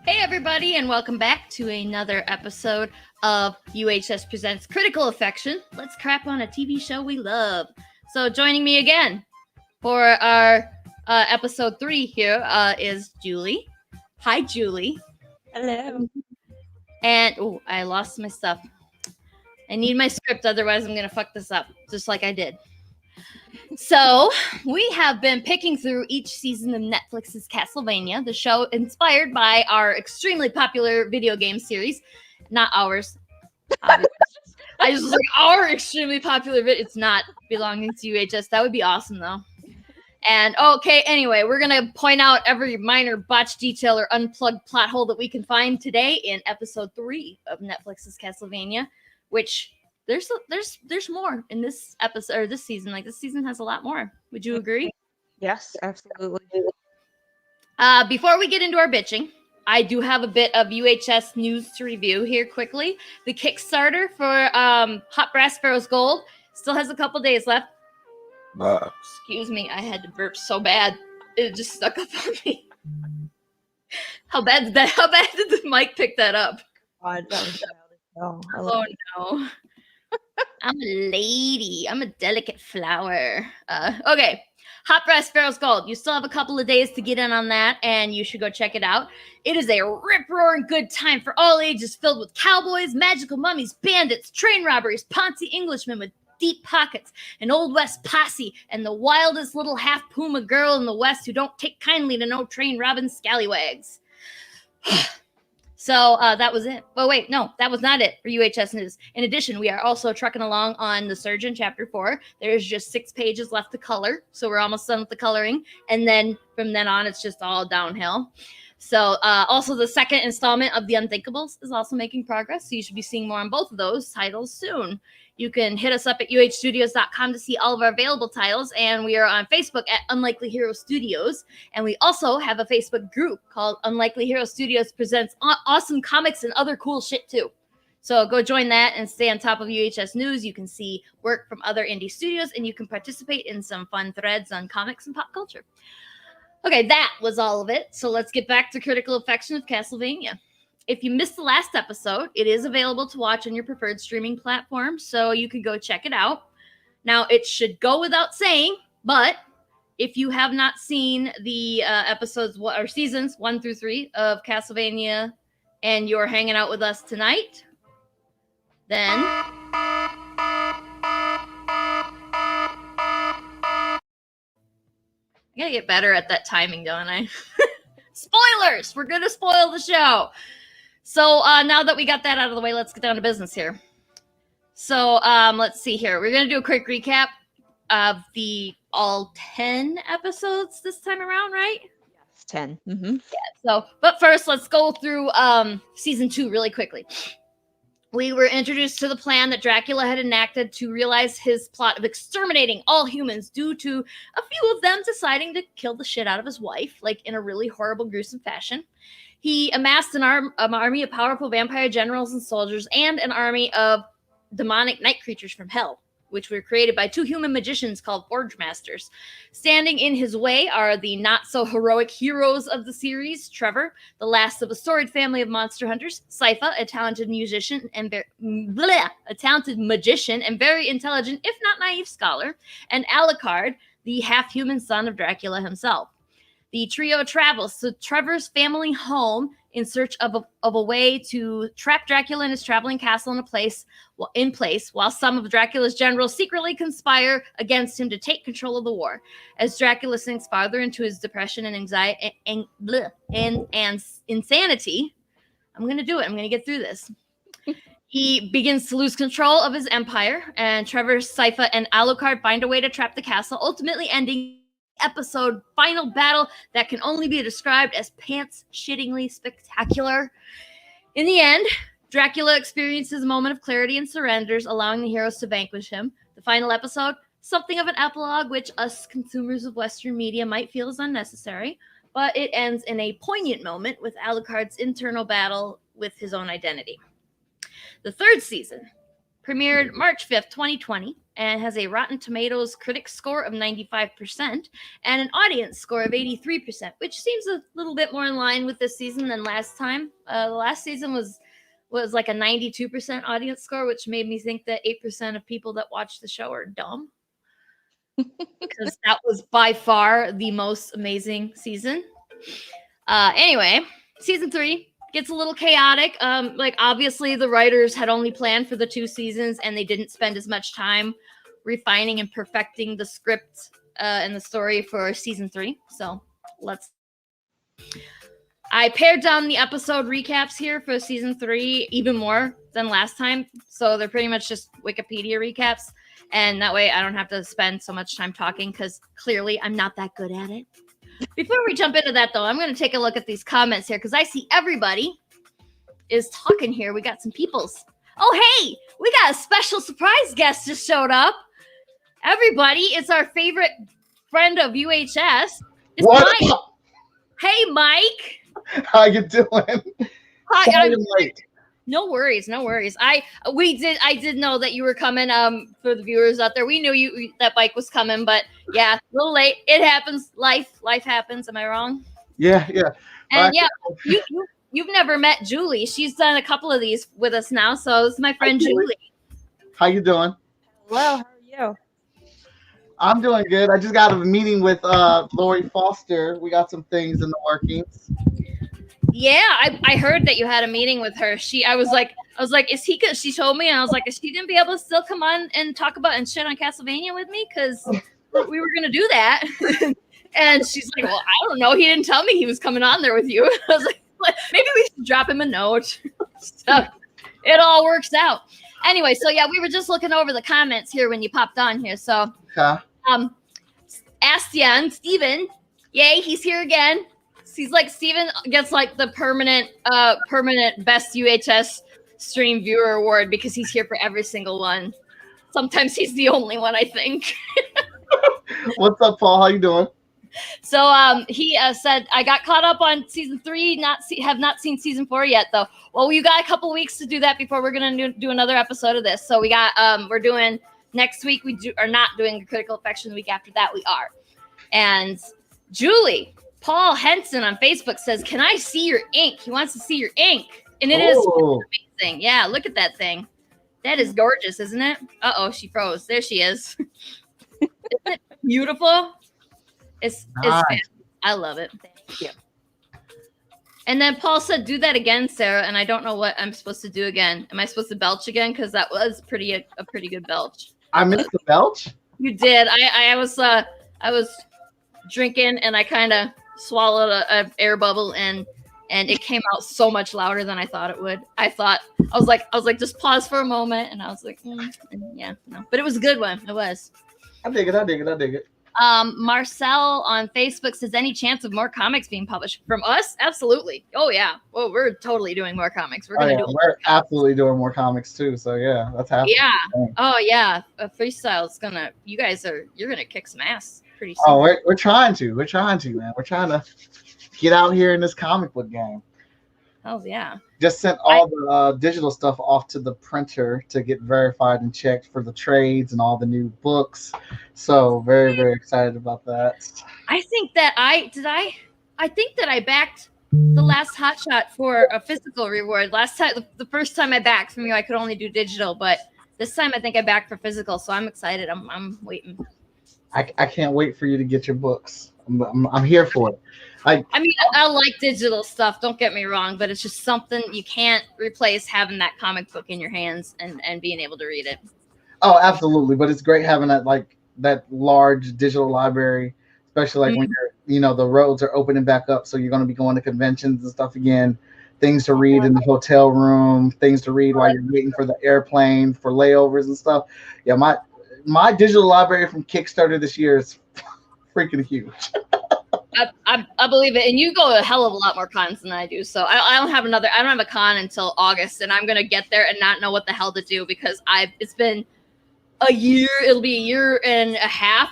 Hey everybody, and welcome back to another episode of UHS Presents Critical Affection. Let's crap on a TV show we love. So joining me again for our episode 3 here is Julie. Hi, Julie. Hello. And, oh, I lost my stuff. I need my script, otherwise I'm going to fuck this up, just like I did. So, we have been picking through each season of Netflix's Castlevania, the show inspired by our extremely popular video game series. Not ours. I just was like, our extremely popular video. It's not belonging to UHS. That would be awesome, though. And, okay, anyway, we're going to point out every minor botch detail or unplugged plot hole that we can find today in episode 3 of Netflix's Castlevania, which... There's more in this episode or this season. Like, this season has a lot more. Would you agree? Yes, absolutely. Before we get into our bitching, I do have a bit of UHS news to review here quickly. The Kickstarter for Hot Brass Pharaoh's Gold still has a couple days left. Excuse me, I had to burp so bad. It just stuck up on me. How bad did the mic pick that up? God, that was Oh no. I'm a lady. I'm a delicate flower. Okay. Hot Brass Pharaoh's Gold. You still have a couple of days to get in on that, and you should go check it out. It is a rip-roaring good time for all ages, filled with cowboys, magical mummies, bandits, train robberies, Ponzi Englishmen with deep pockets, an Old West posse, and the wildest little half-puma girl in the West who don't take kindly to no train robbing scallywags. So that was it. Well, wait, no, that was not it for UHS News. In addition, we are also trucking along on The Surgeon, Chapter 4. There's just 6 pages left to color, so we're almost done with the coloring. And then from then on, it's just all downhill. So also the second installment of The Unthinkables is also making progress, so you should be seeing more on both of those titles soon. You can hit us up at uhstudios.com to see all of our available titles, and we are on Facebook at Unlikely Hero Studios, and we also have a Facebook group called Unlikely Hero Studios Presents Awesome Comics and other cool shit too. So go join that and stay on top of UHS News. You can see work from other indie studios, and you can participate in some fun threads on comics and pop culture. Okay, that was all of it, so let's get back to Critical Affection of Castlevania. If you missed the last episode, it is available to watch on your preferred streaming platform, so you can go check it out. Now, it should go without saying, but if you have not seen the episodes or seasons 1 through 3 of Castlevania and you're hanging out with us tonight, then I gotta get better at that timing, don't I? Spoilers! We're gonna spoil the show. So now that we got that out of the way, let's get down to business here. So let's see here. We're going to do a quick recap of the all 10 episodes this time around, right? Yes, 10. Mm-hmm. Yeah, but first, let's go through season 2 really quickly. We were introduced to the plan that Dracula had enacted to realize his plot of exterminating all humans due to a few of them deciding to kill the shit out of his wife, like in a really horrible, gruesome fashion. He amassed an army of powerful vampire generals and soldiers and an army of demonic night creatures from hell, which were created by 2 human magicians called Forge Masters. Standing in his way are the not-so-heroic heroes of the series, Trevor, the last of a storied family of monster hunters, Sypha, a talented musician and a talented magician and very intelligent, if not naive, scholar, and Alucard, the half-human son of Dracula himself. The trio travels to Trevor's family home in search of a way to trap Dracula in his traveling castle in place, while some of Dracula's generals secretly conspire against him to take control of the war. As Dracula sinks farther into his depression and anxiety and insanity, I'm going to do it. I'm going to get through this. He begins to lose control of his empire, and Trevor, Sypha, and Alucard find a way to trap the castle, ultimately ending episode final battle that can only be described as pants-shittingly spectacular. In the end, Dracula experiences a moment of clarity and surrenders, allowing the heroes to vanquish him. The final episode, something of an epilogue, which us consumers of Western media might feel is unnecessary, but it ends in a poignant moment with Alucard's internal battle with his own identity. The third season premiered March 5th, 2020, and has a Rotten Tomatoes critic score of 95% and an audience score of 83%, which seems a little bit more in line with this season than last time. The last season was like a 92% audience score, which made me think that 8% of people that watch the show are dumb. Because that was by far the most amazing season. Anyway, season 3 gets a little chaotic. Like obviously the writers had only planned for the 2 seasons and they didn't spend as much time refining and perfecting the script and the story for season 3. So I pared down the episode recaps here for season 3 even more than last time. So they're pretty much just Wikipedia recaps. And that way I don't have to spend so much time talking because clearly I'm not that good at it. Before we jump into that, though, I'm going to take a look at these comments here because I see everybody is talking here. We got some peoples. Oh, hey, we got a special surprise guest just showed up. Everybody, it's our favorite friend of UHS. It's What? Mike. Hey, Mike. How you doing? Hi. Sorry I'm late. No worries. I did know that you were coming. For the viewers out there, we knew that Mike was coming, but yeah, a little late. It happens. Life happens. Am I wrong? Yeah. And yeah, you've never met Julie. She's done a couple of these with us now. So this is my friend Julie. How you doing? Hello, how are you? I'm doing good. I just got a meeting with Lori Foster. We got some things in the workings. Yeah, I heard that you had a meeting with her. I was like, is he good? She told me, and I was like, is she gonna be able to still come on and talk about and shit on Castlevania with me? Because we were gonna do that. And she's like, well, I don't know. He didn't tell me he was coming on there with you. I was like, maybe we should drop him a note. So it all works out. Anyway, so yeah, we were just looking over the comments here when you popped on here. So Astian, Steven, yay, he's here again. He's like Steven gets like the permanent best UHS stream viewer award because he's here for every single one. Sometimes he's the only one, I think. What's up, Paul? How you doing? So he said, I got caught up on season 3, have not seen season 4 yet, though. Well, you got a couple weeks to do that before we're going to do another episode of this. So we got, we're doing next week. We are not doing a critical affection. The week after that, we are. And Julie, Paul Henson on Facebook says, can I see your ink? He wants to see your ink. And it is amazing. Yeah, look at that thing. That is gorgeous, isn't it? Uh-oh, she froze. There she is. Isn't it beautiful? It's I love it. Thank you. And then Paul said, do that again, Sarah. And I don't know what I'm supposed to do again. Am I supposed to belch again? Because that was a pretty good belch. I missed the belch? You did. I was drinking and I kind of swallowed a air bubble and it came out so much louder than I thought it would. I was like, just pause for a moment. And I was like, and yeah, no. But it was a good one. It was. I dig it. Marcel on Facebook says, any chance of more comics being published from us? Absolutely. Oh yeah. Well, we're totally doing more comics. We're absolutely doing more comics too. So yeah, that's happening. Yeah. Oh yeah. Freestyle's you're gonna kick some ass pretty soon. Oh, we're trying to, man. We're trying to get out here in this comic book game. Oh yeah. Just sent all the digital stuff off to the printer to get verified and checked for the trades and all the new books. So very, very excited about that. I think that I think that I backed the last Hot Shot for a physical reward. Last time, the first time I backed from you, I could only do digital, but this time I think I backed for physical. So I'm excited. I'm waiting. I can't wait for you to get your books. I'm here for it. I mean, I like digital stuff. Don't get me wrong, but it's just something you can't replace having that comic book in your hands and being able to read it. Oh, absolutely. But it's great having that large digital library, especially when the roads are opening back up. So you're going to be going to conventions and stuff again. Things to read in the hotel room, things to read while you're waiting for the airplane for layovers and stuff. Yeah, my digital library from Kickstarter this year is freaking huge. I believe it, and you go a hell of a lot more cons than I do. So I don't have a con until August, and I'm gonna get there and not know what the hell to do because it's been a year. It'll be a year and a half,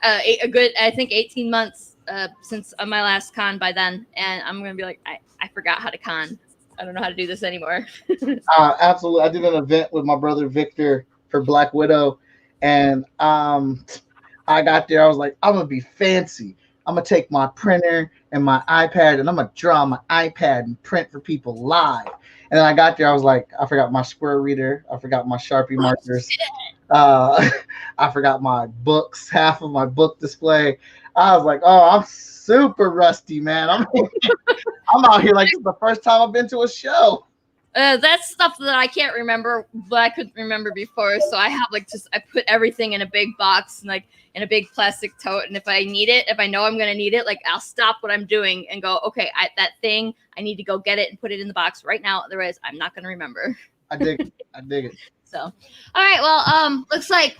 a good 18 months since my last con by then, and I'm gonna be like I forgot how to con. I don't know how to do this anymore. Absolutely. I did an event with my brother Victor for Black Widow, and I got there. I was like, I'm gonna be fancy. I'm gonna take my printer and my iPad, and I'm gonna draw on my iPad and print for people live. And then I got there. I was like, I forgot my square reader. I forgot my Sharpie markers. I forgot my books. Half of my book display. I was like, oh, I'm super rusty, man. I'm out here like this is the first time I've been to a show. That's stuff that I can't remember, but I couldn't remember before. So I have I put everything in a big box and like in a big plastic tote. And if I need it, if I know I'm gonna need it, like I'll stop what I'm doing and go, okay, that thing, I need to go get it and put it in the box right now. Otherwise, I'm not gonna remember. I dig it. So, all right, well, looks like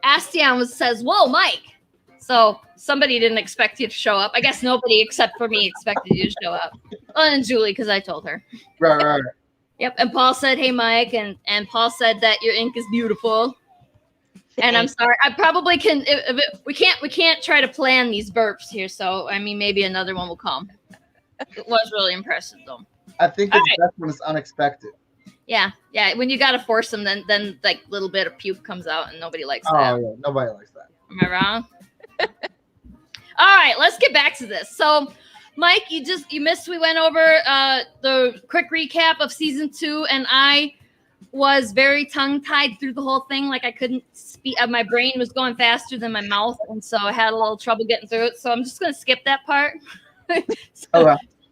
Astion says, "Whoa, Mike." So somebody didn't expect you to show up. I guess nobody except for me expected you to show up. Well, and Julie, because I told her. Right. Yep, and Paul said, "Hey, Mike," and Paul said that your ink is beautiful. And I'm sorry, I probably can. We can't try to plan these burps here. So I mean, maybe another one will come. It was really impressive, though. I think it's best when it's unexpected. Yeah. When you gotta force them, then like a little bit of puke comes out, and nobody likes that. Oh yeah, nobody likes that. Am I wrong? All right, let's get back to this. So, Mike, you missed. We went over the quick recap of season 2, and I was very tongue-tied through the whole thing. Like I couldn't speak. My brain was going faster than my mouth, and so I had a little trouble getting through it. So I'm just gonna skip that part.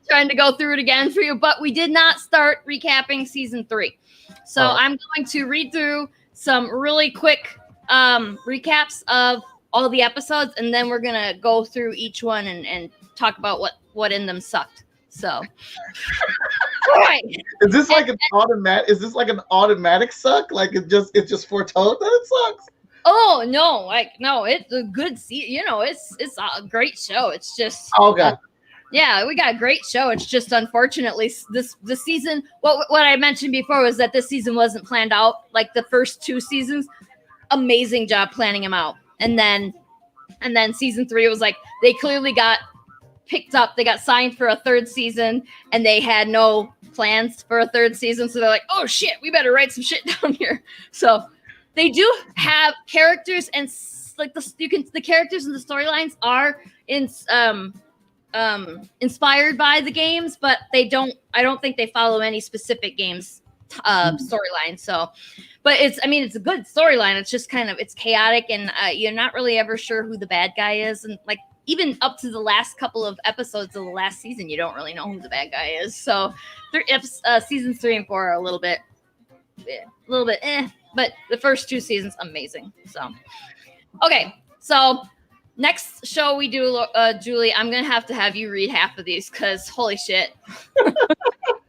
Trying to go through it again for you, but we did not start recapping season 3. So I'm going to read through some really quick recaps of all the episodes, and then we're gonna go through each one and talk about what in them sucked. So, all right. Is this like an automatic? Is this like an automatic suck? Like it just foretold that it sucks? Oh no! No, it's a good it's a great show. It's just okay. Yeah, we got a great show. It's just unfortunately the season. What I mentioned before was that this season wasn't planned out like the first 2 seasons. Amazing job planning them out, and then season 3 was like they clearly got picked up. They got signed for a 3rd season, and they had no plans for a 3rd season. So they're like, "Oh shit, we better write some shit down here." So they do have characters, and like the characters and the storylines are inspired by the games, but I don't think they follow any specific games storyline. So, but it's a good storyline. It's just it's chaotic, and you're not really ever sure who the bad guy is, and like even up to the last couple of episodes of the last season, you don't really know who the bad guy is. So seasons 3 and 4 are a little bit but the first 2 seasons amazing. So okay, so next show we do, Julie, I'm going to have you read half of these because holy shit.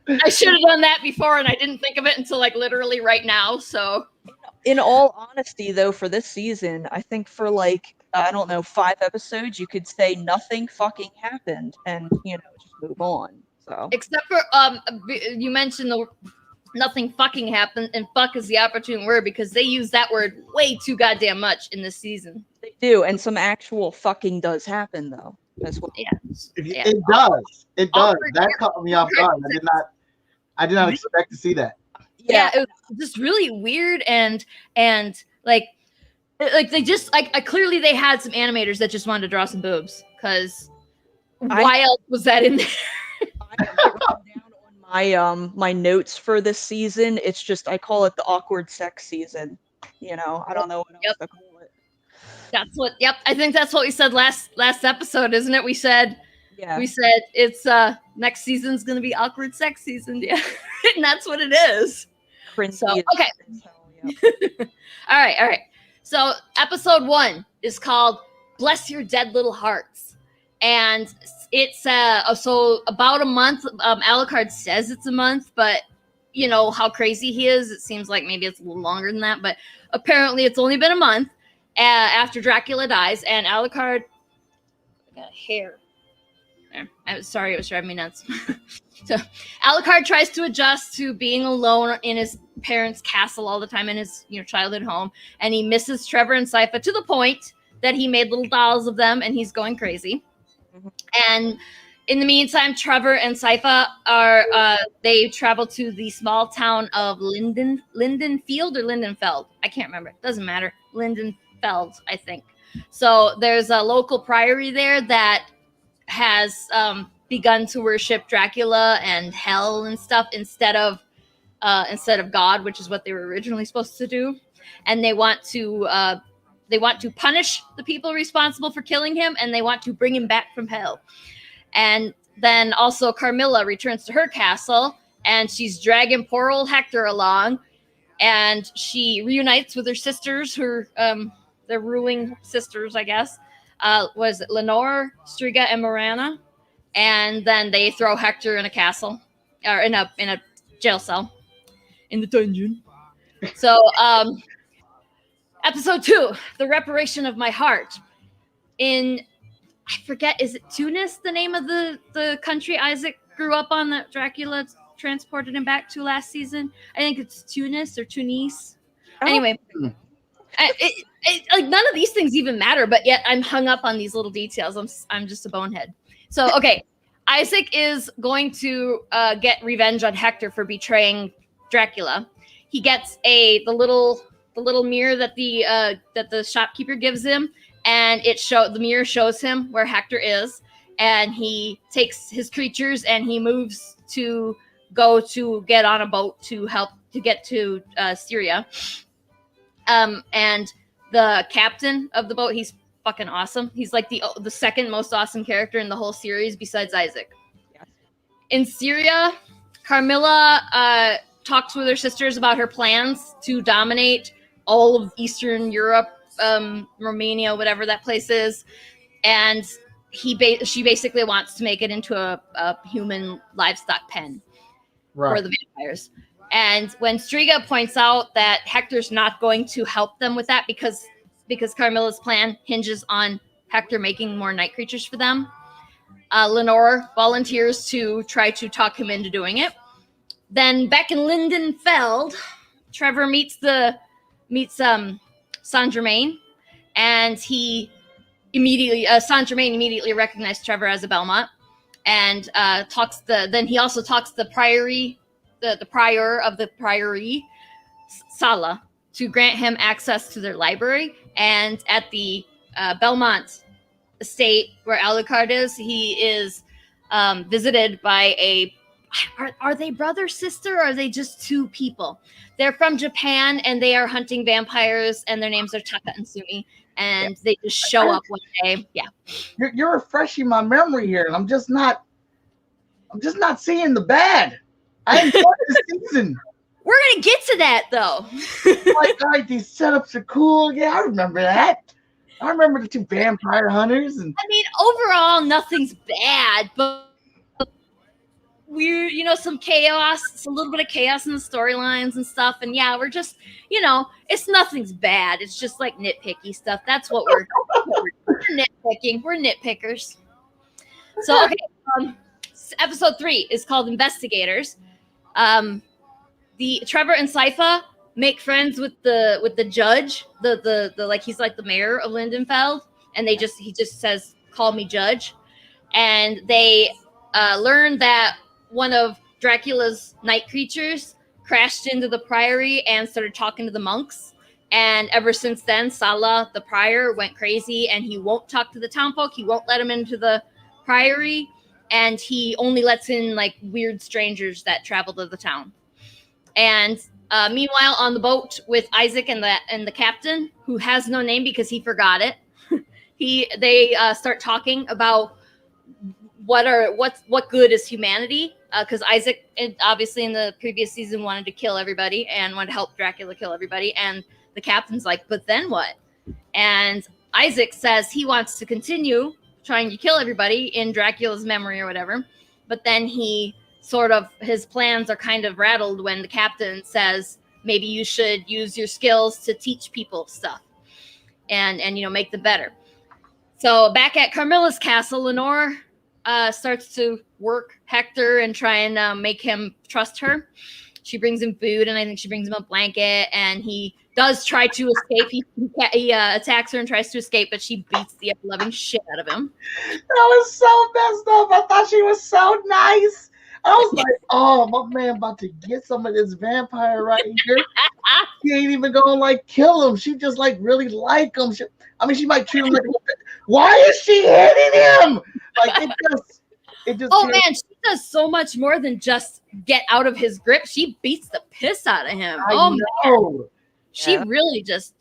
I should have done that before and I didn't think of it until like literally right now. So in all honesty, though, for this season, I think for like, I don't know, 5 episodes, you could say nothing fucking happened and, just move on. So except for, you mentioned the nothing fucking happened, and fuck is the opportune word because they use that word way too goddamn much in this season. They do, and some actual fucking does happen though as well. Yeah, It does. That caught me off guard. I did not expect to see that. Yeah, it was just really weird and like they just clearly they had some animators that just wanted to draw some boobs because why else was that in there? My notes for this season, it's just I call it the awkward sex season. I don't know what else to call it. That's what. Yep, I think that's what we said last episode, isn't it? We said it's next season's gonna be awkward sex season. Yeah, and that's what it is. So okay. All right. So episode 1 is called "Bless Your Dead Little Hearts," and it's so about a month. Alucard says it's a month, but you know how crazy he is. It seems like maybe it's a little longer than that, but apparently it's only been a month after Dracula dies, and Alucard got hair. I'm sorry, it was driving me nuts. So Alucard tries to adjust to being alone in his parents' castle all the time in his childhood home, and he misses Trevor and Sypha to the point that he made little dolls of them, and he's going crazy. Mm-hmm. And In the meantime, Trevor and Sypha are they travel to the small town of Lindenfield or Lindenfeld. I can't remember. Doesn't matter. Lindenfeld, I think. So there's a local priory there that has begun to worship Dracula and hell and stuff instead of God, which is what they were originally supposed to do. And they want to punish the people responsible for killing him, and they want to bring him back from hell. And then also Carmilla returns to her castle, and she's dragging poor old Hector along, and she reunites with her sisters, her their ruling sisters, I guess. Was it Lenore, Striga, and Morana? And then they throw Hector in a castle, or in a jail cell, in the dungeon. So, episode 2, The Reparation of My Heart. I forget, is it Tunis, the name of the country Isaac grew up on that Dracula transported him back to last season? I think it's Tunis or Tunis. Anyway, like none of these things even matter, but yet I'm hung up on these little details. I'm just a bonehead. So, okay, Isaac is going to get revenge on Hector for betraying Dracula. He gets the little mirror that the shopkeeper gives him, and the mirror shows him where Hector is, and he takes his creatures and he moves to go to get on a boat to help to get to Syria. And the captain of the boat, he's fucking awesome. He's like the second most awesome character in the whole series besides Isaac. Yes. In Syria, Carmilla talks with her sisters about her plans to dominate all of Eastern Europe, Romania, whatever that place is, and she basically wants to make it into a human livestock pen for the vampires. And when Striga points out that Hector's not going to help them with that because Carmilla's plan hinges on Hector making more night creatures for them, Lenore volunteers to try to talk him into doing it. Then back in Lindenfeld, Trevor meets Saint-Germain, and Saint-Germain immediately recognized Trevor as a Belmont, and then he also talks the priory, the prior of the priory, Sala, to grant him access to their library. And at the Belmont estate where Alucard is, he is visited by are they brother, sister, or are they just two people? They're from Japan, and they are hunting vampires, and their names are Taka and Sumi, and they just show up one day. Yeah. You're refreshing my memory here, and I'm just not seeing the bad. I enjoyed this season. We're gonna get to that though. like these setups are cool. Yeah, I remember that. I remember the two vampire hunters, and I mean, overall, nothing's bad, but we're, some chaos, a little bit of chaos in the storylines and stuff. And yeah, we're just, it's nothing's bad. It's just like nitpicky stuff. That's what we're nitpicking. We're nitpickers. So, okay. Episode 3 is called Investigators. The Trevor and Sypha make friends with the judge, the like, he's like the mayor of Lindenfeld, and he just says, "Call me Judge." And they learn that one of Dracula's night creatures crashed into the priory and started talking to the monks. And ever since then, Sala, the prior, went crazy, and he won't talk to the townfolk. He won't let them into the priory, and he only lets in like weird strangers that travel to the town. And meanwhile, on the boat with Isaac and the captain, who has no name because he forgot it, they start talking about what good is humanity, because Isaac obviously in the previous season wanted to kill everybody and wanted to help Dracula kill everybody, and the captain's like, but then what? And Isaac says he wants to continue trying to kill everybody in Dracula's memory or whatever, but then his plans are kind of rattled when the captain says, maybe you should use your skills to teach people stuff and make them better. So back at Carmilla's castle, Lenore starts to work Hector and try and make him trust her. She brings him food, and I think she brings him a blanket, and he does try to escape. He attacks her and tries to escape, but she beats the loving shit out of him. That was so messed up. I thought she was so nice. I was like, oh, my man about to get some of this vampire right here. He ain't even gonna like kill him. She just like really like him. She might treat him like why is she hitting him? Like it just oh man, she does so much more than just get out of his grip. She beats the piss out of him. I know. Man. She really just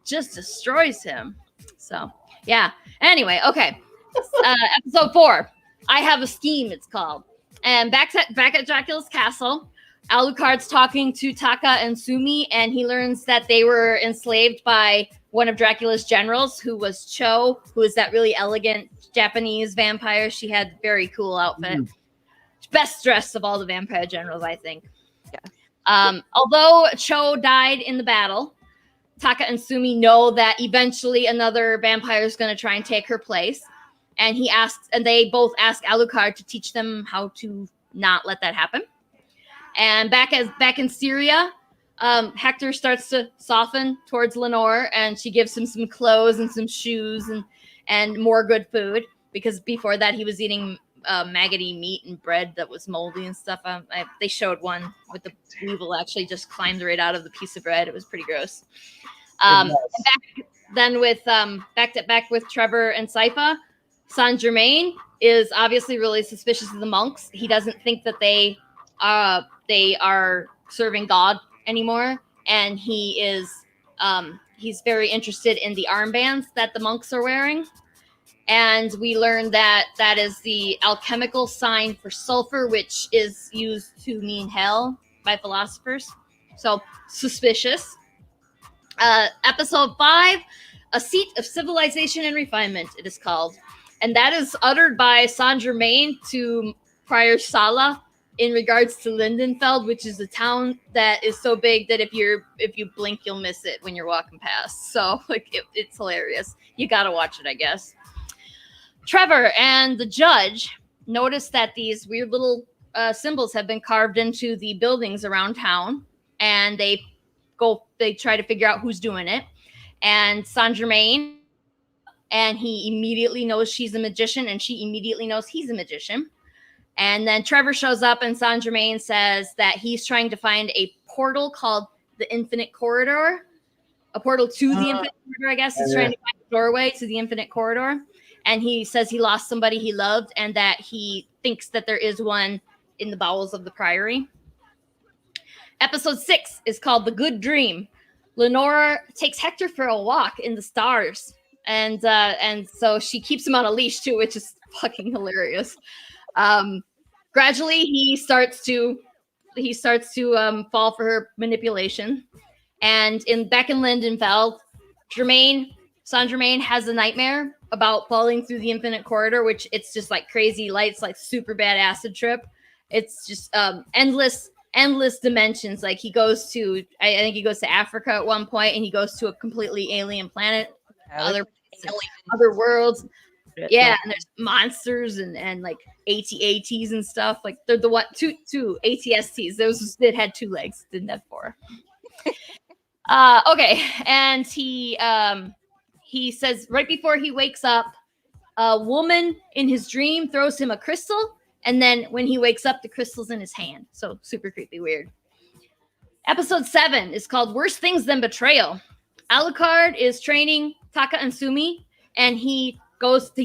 destroys him. So yeah. Anyway, okay. Episode 4. I Have a Scheme, it's called. And back at Dracula's castle, Alucard's talking to Taka and Sumi, and he learns that they were enslaved by one of Dracula's generals, who was Cho, who is that really elegant Japanese vampire. She had a very cool outfit. Best dressed of all the vampire generals, I think. Yeah. Although Cho died in the battle, Taka and Sumi know that eventually another vampire is going to try and take her place. And they both ask Alucard to teach them how to not let that happen. And back in Syria, Hector starts to soften towards Lenore, and she gives him some clothes and some shoes and more good food, because before that he was eating maggoty meat and bread that was moldy and stuff. They showed one with the weevil actually just climbed right out of the piece of bread. It was pretty gross. Back with Trevor and Sypha, Saint Germain is obviously really suspicious of the monks. He doesn't think that they are serving God anymore, and he's very interested in the armbands that the monks are wearing. And we learn that is the alchemical sign for sulfur, which is used to mean hell by philosophers. So suspicious. Episode 5, A Seat of Civilization and Refinement, it is called. And that is uttered by Saint Germain to Prior Sala in regards to Lindenfeld, which is a town that is so big that if you blink, you'll miss it when you're walking past. So it's hilarious. You got to watch it, I guess. Trevor and the judge notice that these weird little symbols have been carved into the buildings around town, and they try to figure out who's doing it. And Saint Germain, and he immediately knows she's a magician, and she immediately knows he's a magician. And then Trevor shows up, and Saint Germain says that he's trying to find a portal called the Infinite Corridor, a portal to the Infinite Corridor, I guess. He's trying to find a doorway to the Infinite Corridor. And he says he lost somebody he loved, and that he thinks that there is one in the bowels of the Priory. Episode 6 is called The Good Dream. Lenore takes Hector for a walk in the stars. And so she keeps him on a leash too, which is fucking hilarious. Gradually he starts to fall for her manipulation. And back in Lindenfeld, Saint Germain has a nightmare about falling through the Infinite Corridor, which it's just like crazy lights, like super bad acid trip. It's just endless dimensions. Like I think he goes to Africa at one point, and he goes to a completely alien planet, other worlds. Yeah, and there's monsters and like AT-ATs and stuff. Like they're the two ATSTs. Those that had 2 legs, didn't have 4. Okay, and he says right before he wakes up, a woman in his dream throws him a crystal, and then when he wakes up, the crystal's in his hand. So super creepy, weird. Episode 7 is called Worse Things Than Betrayal. Alucard is training Taka and Sumi, and he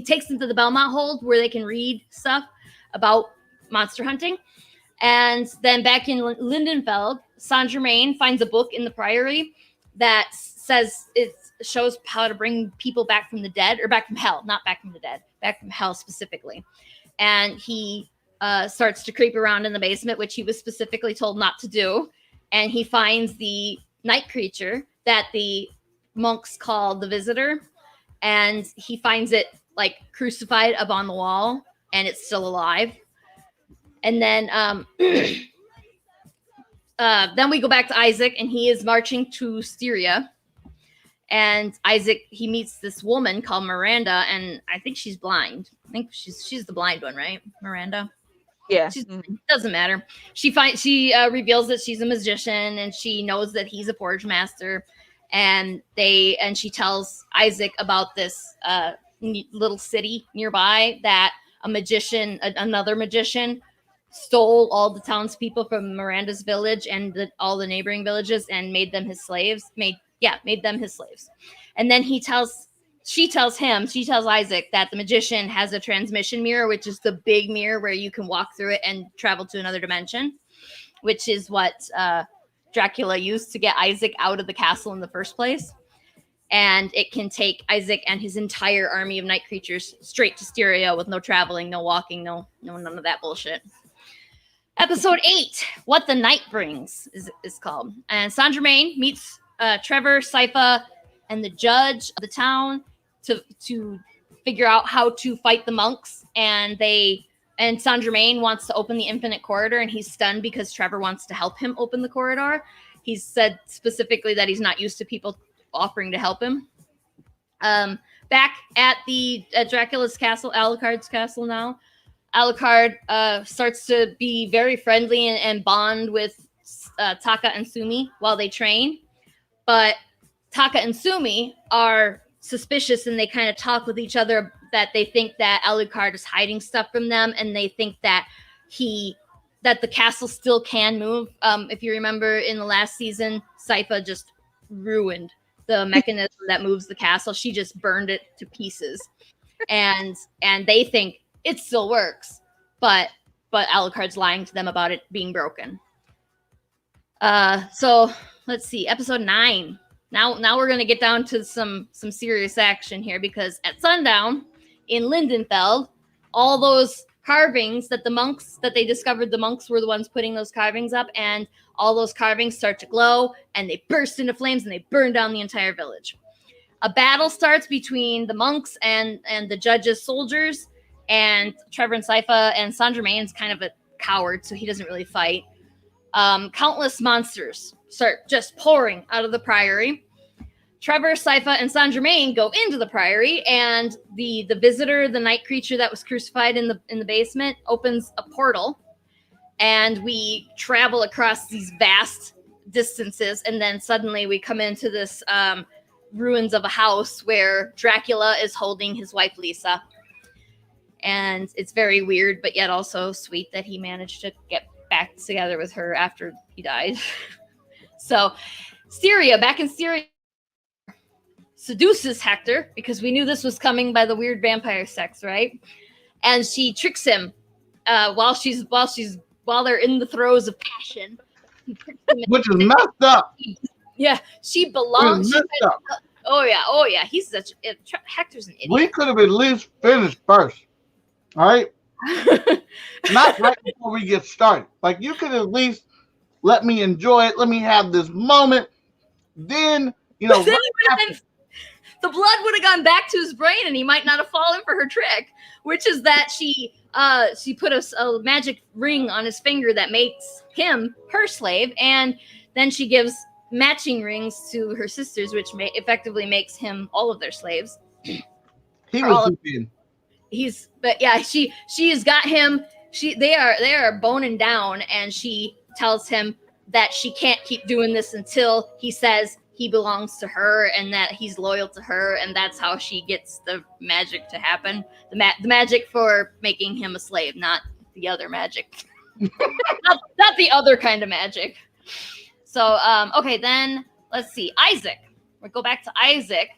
takes them to the Belmont Hold where they can read stuff about monster hunting. And then back in Lindenfeld, Saint Germain finds a book in the Priory that says it shows how to bring people back from the dead, or back from hell, not back from the dead, back from hell specifically. And he starts to creep around in the basement, which he was specifically told not to do. And he finds the night creature that the monks call the Visitor. And he finds it like crucified up on the wall, and it's still alive. And then then we go back to Isaac, and he is marching to Styria. And Isaac, he meets this woman called Miranda, and I think she's blind. I think she's the blind one, right? Miranda? Yeah. Doesn't matter. She reveals that she's a magician, and she knows that he's a forge master, and she tells Isaac about this little city nearby that another magician stole all the townspeople from Miranda's village and all the neighboring villages and made them his slaves. Made them his slaves. And then she tells Isaac that the magician has a transmission mirror, which is the big mirror where you can walk through it and travel to another dimension, which is what Dracula used to get Isaac out of the castle in the first place. And it can take Isaac and his entire army of night creatures straight to Styria with no traveling, no walking, no none of that bullshit. Episode 8, What the Night Brings, is called. And Saint Germain meets Trevor, Sypha, and the judge of the town to figure out how to fight the monks. And Saint Germain wants to open the infinite corridor, and he's stunned because Trevor wants to help him open the corridor. He said specifically that he's not used to people offering to help him. Back at Dracula's castle, Alucard's castle now, Alucard starts to be very friendly and bond with Taka and Sumi while they train. But Taka and Sumi are suspicious, and they kind of talk with each other that they think that Alucard is hiding stuff from them, and they think that the castle still can move. If you remember in the last season, Sypha just ruined the mechanism that moves the castle. She just burned it to pieces. And they think it still works, but Alucard's lying to them about it being broken. So let's see, episode 9. Now we're gonna get down to some serious action here, because at sundown in Lindenfeld, all those carvings that they discovered the monks were the ones putting those carvings up, and all those carvings start to glow, and they burst into flames, and they burn down the entire village. A battle starts between the monks and the judge's soldiers, and Trevor and Sypha, and Saint Germain's kind of a coward, so he doesn't really fight. Countless monsters start just pouring out of the priory. Trevor, Sypha, and Saint Germain go into the priory, and the visitor, the night creature that was crucified in the basement, opens a portal, and we travel across these vast distances, and then suddenly we come into this ruins of a house where Dracula is holding his wife Lisa. And it's very weird, but yet also sweet that he managed to get back together with her after he died. So back in Styria, seduces Hector, because we knew this was coming by the weird vampire sex, right? And she tricks him while they're in the throes of passion. Which is messed up. Yeah, she belongs. Oh yeah. He's Hector's an idiot. We could have at least finished first. All right. Not right before we get started. Like, you could at least let me enjoy it. Let me have this moment. Then, the blood would have gone back to his brain, and he might not have fallen for her trick, which is that she put a magic ring on his finger that makes him her slave, and then she gives matching rings to her sisters, which effectively makes him all of their slaves. He was hooping. She's got him. They are boning down, and she tells him that she can't keep doing this until he says he belongs to her and that he's loyal to her, and that's how she gets the magic to happen. The magic for making him a slave, not the other magic. not the other kind of magic. So, okay, then let's see. Isaac. We'll go back to Isaac.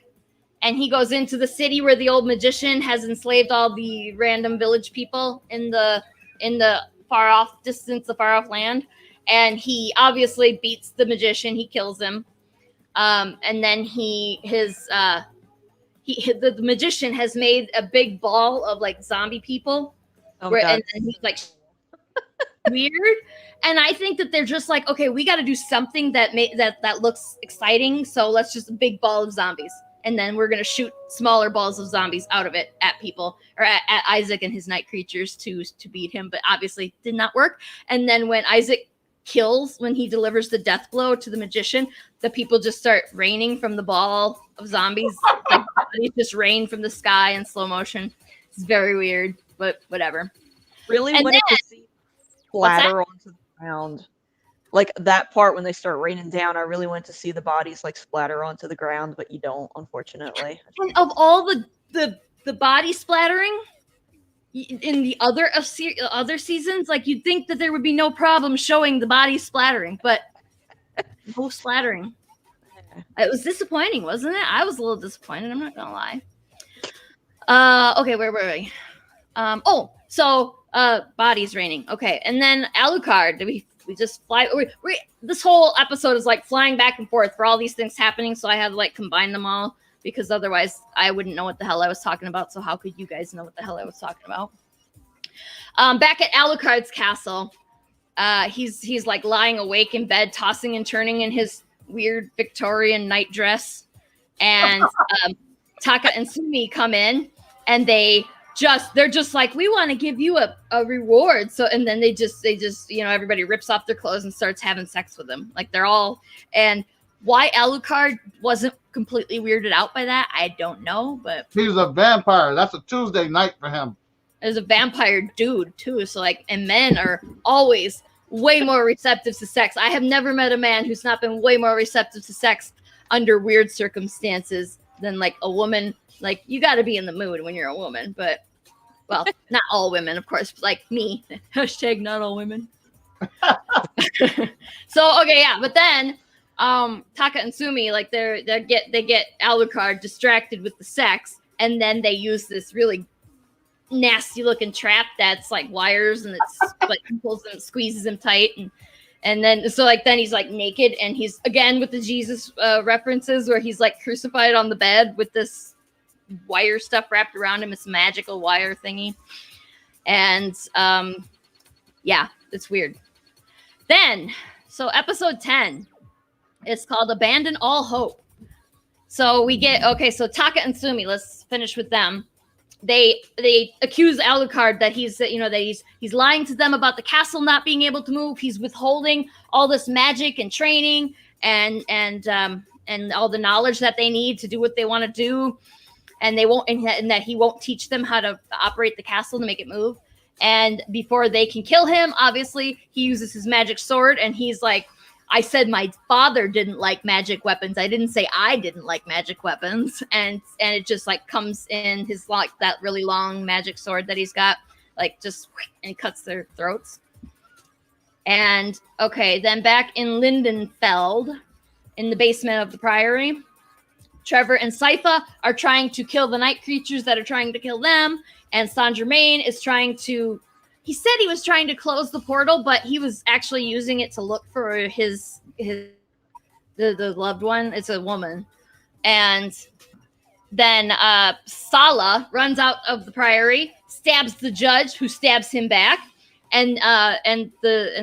And he goes into the city where the old magician has enslaved all the random village people in the far off distance, the far off land. And he obviously beats the magician. He kills him. And then the magician has made a big ball of like zombie people. And he's like weird. And I think that they're just like, okay, we got to do something that looks exciting. So let's just a big ball of zombies. And then we're going to shoot smaller balls of zombies out of it at people, or at Isaac and his night creatures to beat him. But obviously did not work. And then when Isaac when he delivers the death blow to the magician, the people just start raining from the ball of zombies. Like, they just rain from the sky in slow motion. It's very weird, but whatever. Really and wanted to see splatter onto the ground. Like that part when they start raining down, I really want to see the bodies like splatter onto the ground, but you don't, unfortunately. And of all the body splattering in the other seasons, like you'd think that there would be no problem showing the body splattering, but no splattering. It was disappointing, wasn't it? I was a little disappointed. I'm not gonna lie. Okay, where were we? Bodies raining. Okay, and then Alucard. We just fly. This whole episode is like flying back and forth for all these things happening. So I had to like combine them all because otherwise I wouldn't know what the hell I was talking about. So how could you guys know what the hell I was talking about? Back at Alucard's castle, he's like lying awake in bed, tossing and turning in his weird Victorian night dress, and Taka and Sumi come in, and they're just like, we want to give you a reward. So, and then they just, everybody rips off their clothes and starts having sex with them. Like they're all, and why Alucard wasn't completely weirded out by that, I don't know, but he's a vampire. That's a Tuesday night for him. There's a vampire dude too. So like, and men are always way more receptive to sex. I have never met a man who's not been way more receptive to sex under weird circumstances than like a woman. Like, you got to be in the mood when you're a woman, but, well, not all women, of course, like me. Hashtag not all women. So, okay, yeah, but then Taka and Sumi, like, they get Alucard distracted with the sex, and then they use this really nasty-looking trap that's, like, wires, and it's, like, pulls him, squeezes him tight, and then, so, like, then he's, like, naked, and he's, again, with the Jesus references, where he's, like, crucified on the bed with this wire stuff wrapped around him, this magical wire thingy. And yeah, it's weird. Then, so episode 10 is called Abandon All Hope. So we get, okay, so Taka and Sumi, let's finish with them. They accuse Alucard that he's lying to them about the castle not being able to move. He's withholding all this magic and training and all the knowledge that they need to do what they want to do. And they won't, and that he won't teach them how to operate the castle to make it move. And before they can kill him, obviously, he uses his magic sword, and he's like, I said my father didn't like magic weapons. I didn't say I didn't like magic weapons. And it just like comes in his, like, that really long magic sword that he's got, like, just, and he cuts their throats. And okay, then back in Lindenfeld, in the basement of the priory, Trevor and Sypha are trying to kill the night creatures that are trying to kill them. And Saint Germain is trying to, he said he was trying to close the portal, but he was actually using it to look for the loved one. It's a woman. And then Sala runs out of the priory, stabs the judge, who stabs him back. And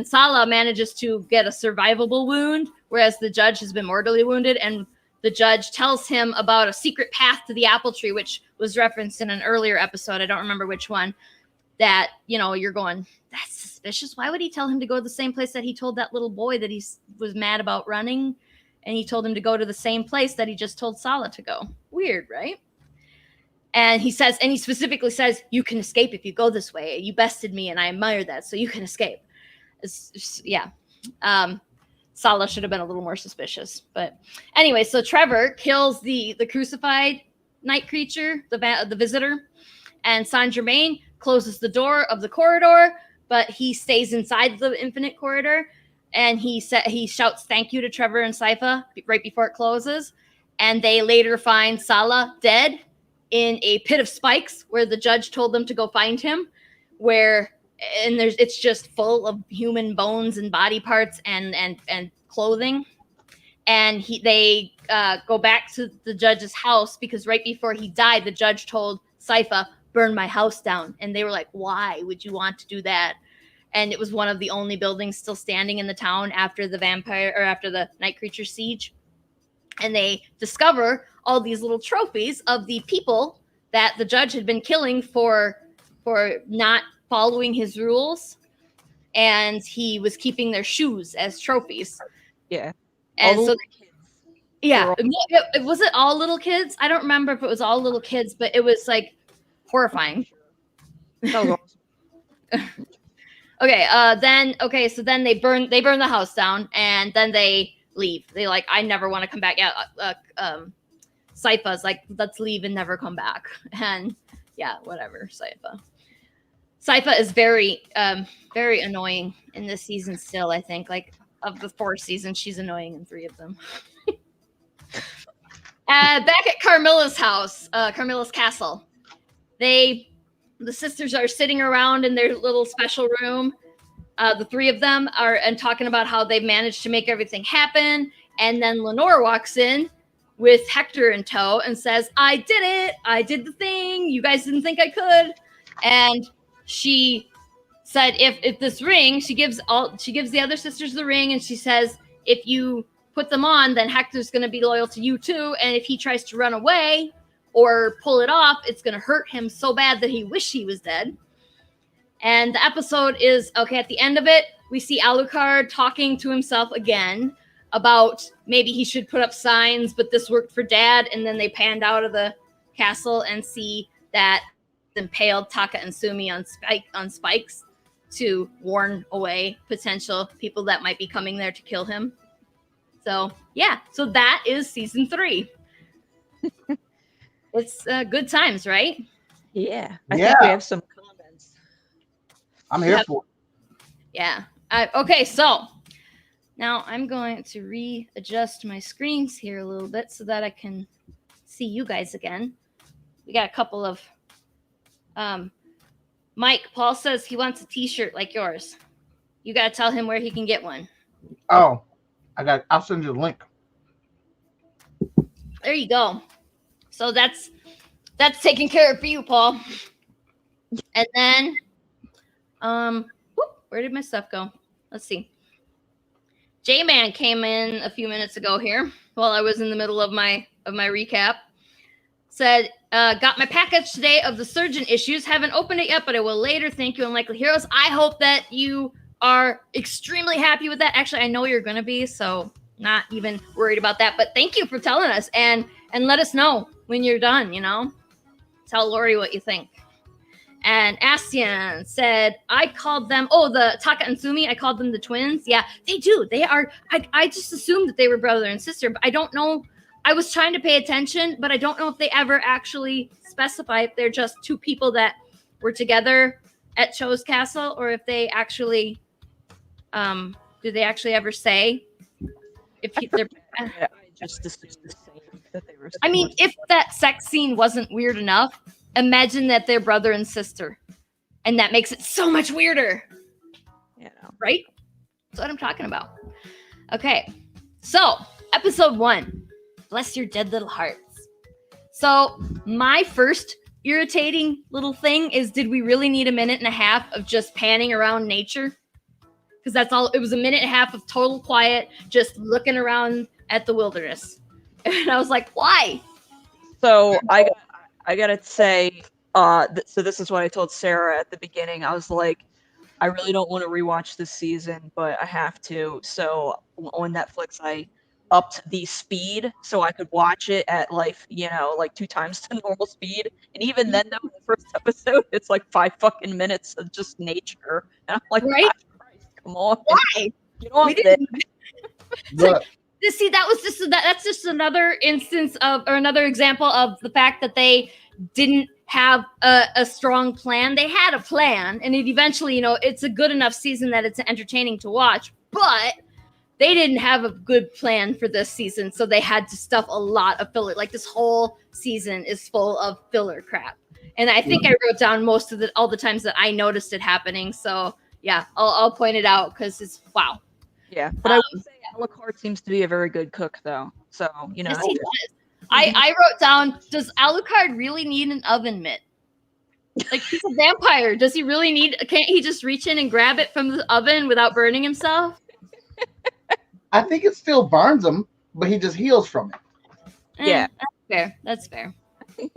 Sala manages to get a survivable wound, whereas the judge has been mortally wounded. And the judge tells him about a secret path to the apple tree, which was referenced in an earlier episode. I don't remember which one. That, you're going, that's suspicious. Why would he tell him to go to the same place that he told that little boy that he was mad about running? And he told him to go to the same place that he just told Sala to go. Weird, right? And he specifically says, you can escape if you go this way. You bested me, and I admire that, so you can escape. Sala should have been a little more suspicious. But anyway, so Trevor kills the crucified night creature, the visitor, and Saint Germain closes the door of the corridor, but he stays inside the infinite corridor, and he shouts thank you to Trevor and Sypha right before it closes, and they later find Sala dead in a pit of spikes where the judge told them to go find him, it's just full of human bones and body parts and clothing. And they go back to the judge's house because right before he died, the judge told Sypha, burn my house down. And they were like, why would you want to do that? And it was one of the only buildings still standing in the town after the night creature siege. And they discover all these little trophies of the people that the judge had been killing for not following his rules, and he was keeping their shoes as trophies. Yeah. And all so kids. yeah, was it all little kids? I don't remember if it was all little kids, but it was like horrifying. That was awesome. Okay, so then they burn the house down, and then they leave. They like, I never want to come back. Yeah, Sypha's like, let's leave and never come back. And yeah, whatever, Sypha is very very annoying in this season still. I think, like, of the 4 seasons, she's annoying in 3 of them. Back at Carmilla's house, Carmilla's castle, the sisters are sitting around in their little special room. The 3 of them are and talking about how they've managed to make everything happen. And then Lenore walks in with Hector in tow and says, I did it. I did the thing. You guys didn't think I could. And she said, if this ring, she gives the other sisters the ring, and she says, if you put them on, then Hector's going to be loyal to you too. And if he tries to run away or pull it off, it's going to hurt him so bad that he wish he was dead. And the episode is, okay, at the end of it, we see Alucard talking to himself again about maybe he should put up signs, but this worked for Dad. And then they panned out of the castle and see that impaled Taka and Sumi on spikes to warn away potential people that might be coming there to kill him. So yeah, so that is season 3. It's good times, right? Yeah, I think we have some comments. I'm here for it. Yeah. Okay, so now I'm going to readjust my screens here a little bit so that I can see you guys again. We got a couple of Mike, Paul says he wants a t-shirt like yours. You got to tell him where he can get one. Oh, I'll send you the link. There you go. So that's taken care of for you, Paul. And then where did my stuff go? Let's see. J-Man came in a few minutes ago here while I was in the middle of my recap. Said, got my package today of the Surgeon issues. Haven't opened it yet, but I will later. Thank you, Unlikely Heroes. I hope that you are extremely happy with that. Actually, I know you're going to be, so not even worried about that. But thank you for telling us, and let us know when you're done, Tell Lori what you think. And Astian said, I called them, the Taka and Sumi, I called them the twins. Yeah, they do. They are. I just assumed that they were brother and sister, but I don't know. I was trying to pay attention, but I don't know if they ever actually specify if they're just 2 people that were together at Cho's castle, or if they actually, do they actually ever say if they're? I just assumed the same that they were. I mean, if that sex scene wasn't weird enough, imagine that they're brother and sister, and that makes it so much weirder. Right? That's what I'm talking about. Okay, so episode 1. Bless your dead little hearts. So my first irritating little thing is, did we really need a minute and a half of just panning around nature? Because that's all. It was a minute and a half of total quiet, just looking around at the wilderness. And I was like, why? So I gotta say, so this is what I told Sarah at the beginning. I was like, I really don't want to rewatch this season, but I have to. So on Netflix, I upped the speed so I could watch it at like 2 times the normal speed. And even then, though, in the first episode, it's like 5 fucking minutes of just nature. And I'm like, right? Christ, come on. Why? Get on with it. See, that's just another instance of, or another example of the fact that they didn't have a strong plan. They had a plan, and it eventually, it's a good enough season that it's entertaining to watch, but they didn't have a good plan for this season, so they had to stuff a lot of filler. Like, this whole season is full of filler crap. And I think I wrote down most of all the times that I noticed it happening. So yeah, I'll point it out because it's wow. Yeah, but I would say Alucard seems to be a very good cook, though. So Yes, he does. I wrote down, does Alucard really need an oven mitt? Like, he's a vampire. Does he really need? Can't he just reach in and grab it from the oven without burning himself? I think it still burns him, but he just heals from it. Yeah, That's fair. And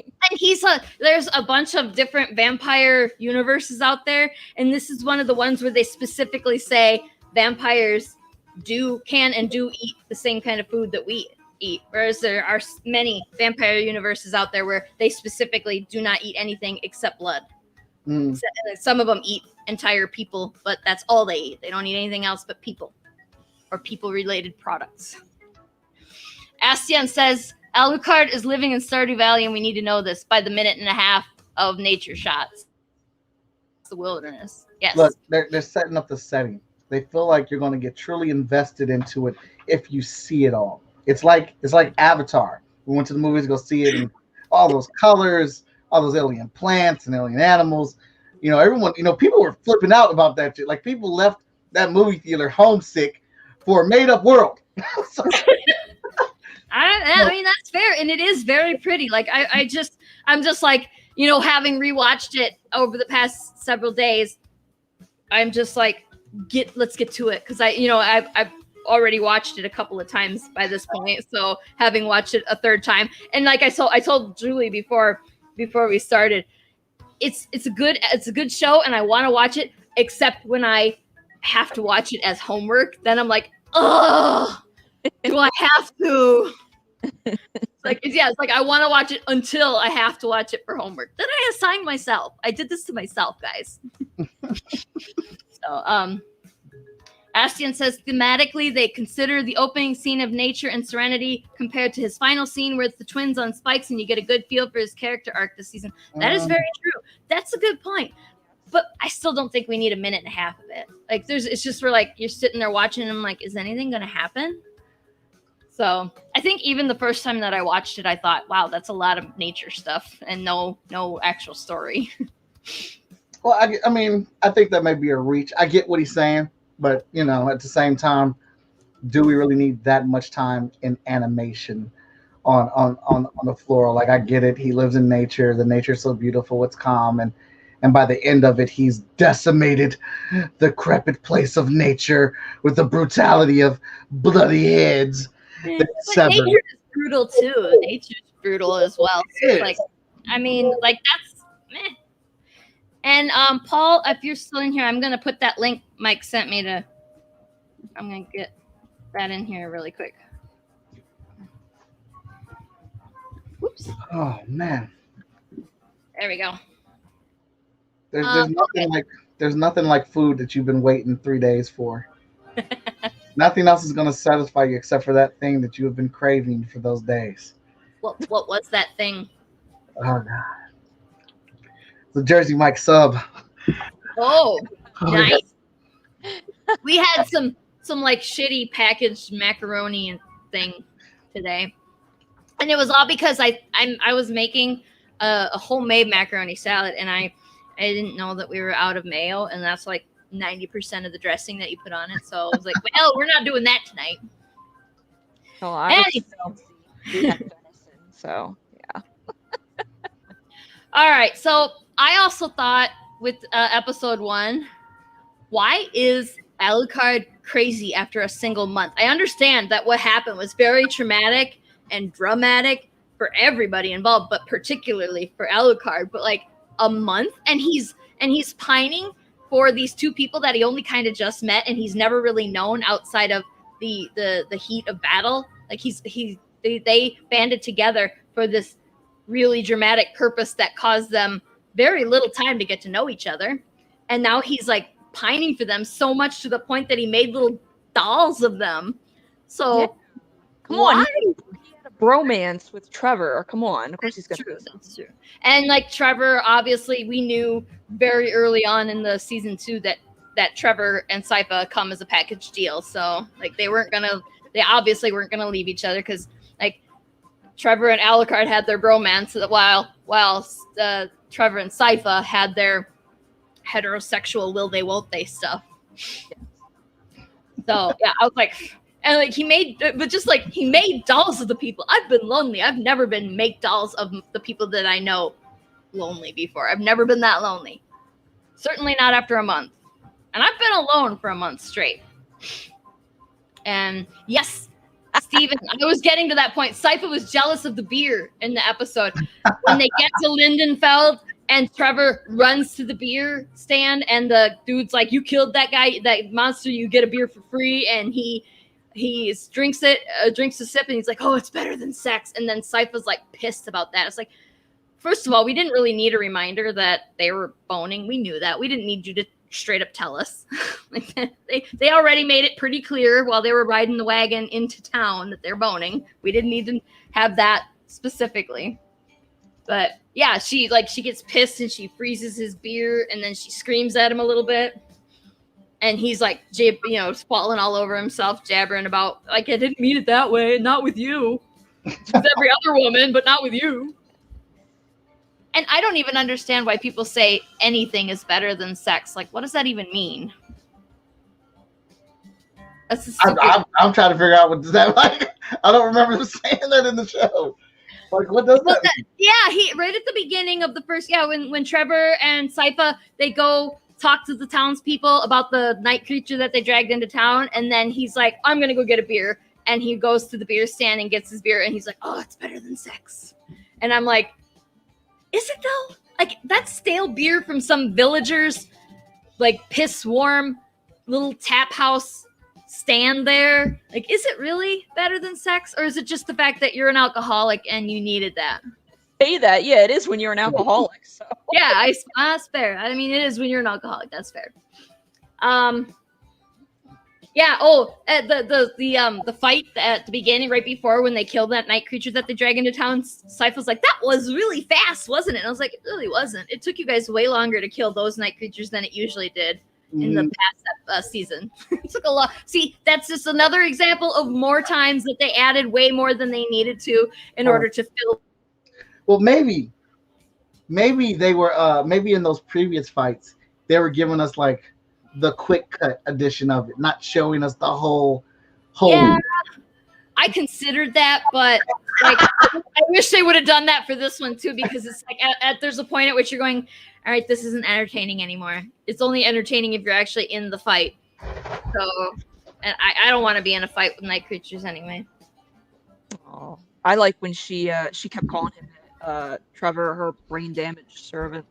there's a bunch of different vampire universes out there, and this is one of the ones where they specifically say vampires can eat the same kind of food that we eat, whereas there are many vampire universes out there where they specifically do not eat anything except blood. Mm. Some of them eat entire people, but that's all they eat. They don't eat anything else but people or people-related products. Astian says, Alucard is living in Stardew Valley, and we need to know this by the minute and a half of nature shots. It's the wilderness. Yes. Look, they're setting up the setting. They feel like you're going to get truly invested into it if you see it all. It's like Avatar. We went to the movies to go see it, and all those colors, all those alien plants and alien animals. You know, everyone. You know, people were flipping out about that shit. Like people left that movie theater homesick for a made-up world. So, I mean, that's fair, and it is very pretty. Like I'm just like, you know, having rewatched it over the past several days, I'm just like, let's get to it, because I've already watched it a couple of times by this point. So having watched it a third time, and like I told Julie before we started, it's a good show, and I want to watch it, except when I have to watch it as homework. Then I'm like, oh, do I have to? It's like I want to watch it until I have to watch it for homework. Then I assign myself. I did this to myself, guys. So, Astian says thematically they consider the opening scene of nature and serenity compared to his final scene where it's the twins on spikes, and you get a good feel for his character arc this season. That is very true. That's a good point. But I still don't think we need a minute and a half of it. Like it's just where like you're sitting there watching, and I'm like, is anything gonna happen? So I think even the first time that I watched it, I thought, wow, that's a lot of nature stuff and no actual story. well, I mean, I think that may be a reach. I get what he's saying, but you know, at the same time, do we really need that much time in animation on the floor? Like, I get it. He lives in nature. The nature's so beautiful. It's calm, and by the end of it, he's decimated the decrepit place of nature with the brutality of bloody heads. But nature is brutal too. Nature's brutal as well. So like, I mean, like that's meh. And Paul, if you're still in here, I'm gonna put that link Mike sent me to. I'm gonna get that in here really quick. Whoops. Oh man. There we go. There's nothing like food that you've been waiting 3 days for. Nothing else is going to satisfy you except for that thing that you have been craving for those days. What was that thing? Oh God. The Jersey Mike sub. Oh, nice. We had some like shitty packaged macaroni and thing today, and it was all because I was making a homemade macaroni salad, and I didn't know that we were out of mayo, and that's like 90% of the dressing that you put on it. So I was like, well, we're not doing that tonight. Oh, we have venison, so yeah. All right. So I also thought with episode 1, why is Alucard crazy after a single month? I understand that what happened was very traumatic and dramatic for everybody involved, but particularly for Alucard. But like a month, and he's pining for these two people that he only kind of just met, and he's never really known outside of the heat of battle. Like they banded together for this really dramatic purpose that caused them very little time to get to know each other, and now he's like pining for them so much to the point that he made little dolls of them. So yeah. Come on, he had a bromance with Trevor. Come on, of course he's gonna. That's true. And like Trevor, obviously, we knew very early on in the season 2 that Trevor and Sypha come as a package deal. So like they obviously weren't gonna leave each other, because like Trevor and Alucard had their bromance while Trevor and Sypha had their heterosexual will they won't they stuff. So yeah, I was like, and like he made dolls of the people. I've been lonely. I've never been make dolls of the people that I know lonely before. I've never been that lonely. Certainly not after a month. And I've been alone for a month straight. And yes, Steven, I was getting to that point. Sypha was jealous of the beer in the episode. When they get to Lindenfeld and Trevor runs to the beer stand, and the dude's like, you killed that guy, that monster, you get a beer for free. And he drinks a sip, and he's like, oh, it's better than sex. And then Sypha's like pissed about that. It's like, first of all, we didn't really need a reminder that they were boning. We knew that. We didn't need you to straight up tell us. Like, they already made it pretty clear while they were riding the wagon into town that they're boning. We didn't need to have that specifically. But yeah, she gets pissed and she freezes his beer and then she screams at him a little bit. And he's like, falling all over himself, jabbering about, like, I didn't mean it that way, not with you. With every other woman, but not with you. And I don't even understand why people say anything is better than sex. Like, what does that even mean? That's I'm trying to figure out what does that like. I don't remember them saying that in the show. Like, what does that mean? Yeah, he right at the beginning of the first, when Trevor and Sypha, they go talk to the townspeople about the night creature that they dragged into town, and then he's like, I'm gonna go get a beer. And he goes to the beer stand and gets his beer, and he's like, oh, it's better than sex. And I'm like, is it though? Like, that's stale beer from some villagers, like, piss warm little tap house stand there. Like, is it really better than sex? Or is it just the fact that you're an alcoholic and you needed that? Say that. Yeah, it is when you're an alcoholic. So. Yeah, that's fair. I mean, it is when you're an alcoholic. That's fair. Yeah. Oh, the fight at the beginning, right before when they killed that night creature that they drag into town, Sypha's like, that was really fast, wasn't it? And I was like, it really wasn't. It took you guys way longer to kill those night creatures than it usually did in the past season. It took a lot. See, that's just another example of more times that they added way more than they needed to in order to fill. Well, maybe they were maybe in those previous fights they were giving us like the quick cut edition of it, not showing us the whole. Yeah, I considered that, but like I wish they would have done that for this one too, because it's like there's a point at which you're going, all right, this isn't entertaining anymore. It's only entertaining if you're actually in the fight. So, and I don't want to be in a fight with night creatures anyway. Oh, I like when she kept calling him Trevor her brain damaged servant.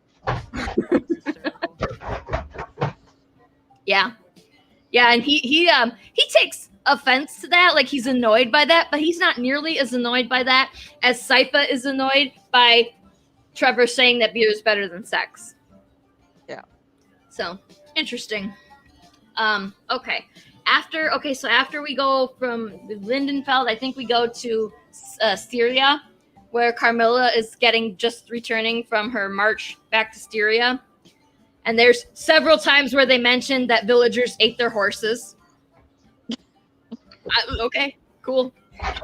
Yeah, and he takes offense to that, like he's annoyed by that, but he's not nearly as annoyed by that as Sypha is annoyed by Trevor saying that beer is better than sex. Yeah. So interesting. Okay. So after we go from Lindenfeld, I think we go to Styria, where Carmilla is just returning from her march back to Styria. And there's several times where they mentioned that villagers ate their horses. Okay, cool.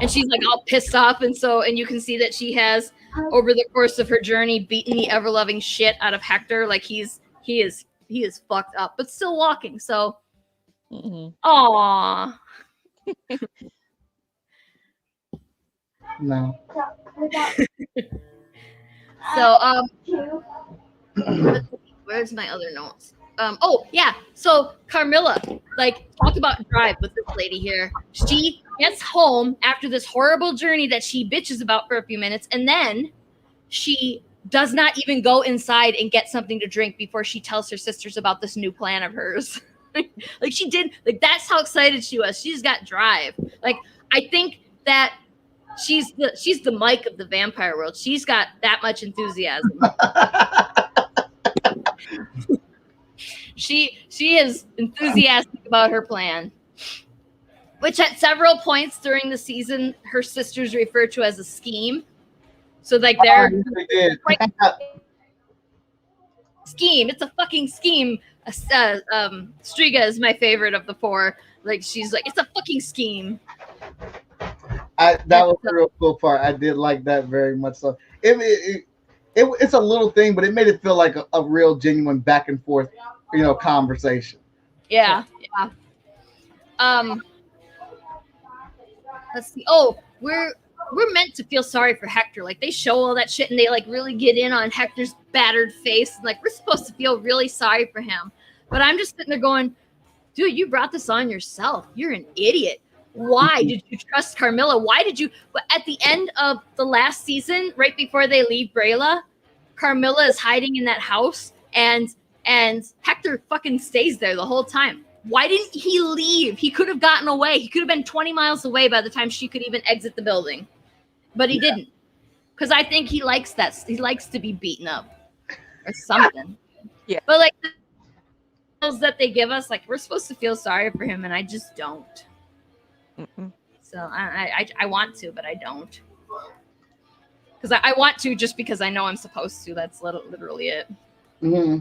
And she's like all pissed off, and you can see that she has, over the course of her journey, beaten the ever-loving shit out of Hector. Like he is fucked up, but still walking. So, aww. No. So, where's my other notes? Oh yeah. So Carmilla, like, talk about drive with this lady here. She gets home after this horrible journey that she bitches about for a few minutes, and then she does not even go inside and get something to drink before she tells her sisters about this new plan of hers. Like she did. Like, that's how excited she was. She's got drive. Like, I think that she's the Mike of the vampire world. She's got that much enthusiasm. She is enthusiastic about her plan, which at several points during the season her sisters refer to as a scheme. So like they're scheme. It's a fucking scheme. Striga is my favorite of the four. Like, she's like, it's a fucking scheme. That was the real cool part. I did like that very much. So it's a little thing, but it made it feel like a real genuine back and forth, conversation. Yeah. Let's see. Oh, we're meant to feel sorry for Hector. Like, they show all that shit and they like really get in on Hector's battered face. And, like, we're supposed to feel really sorry for him. But I'm just sitting there going, dude, you brought this on yourself. You're an idiot. Why did you trust Carmilla? Why did you? But at the end of the last season, right before they leave Brayla, Carmilla is hiding in that house, and Hector fucking stays there the whole time. Why didn't he leave? He could have gotten away. He could have been 20 miles away by the time she could even exit the building. But he didn't. because I think he likes that. He likes to be beaten up or something. Yeah. But like the things that they give us, like we're supposed to feel sorry for him, and I just don't. Mm-mm. So I want to, but I don't. Because I want to just because I know I'm supposed to. That's literally it. Mm-hmm.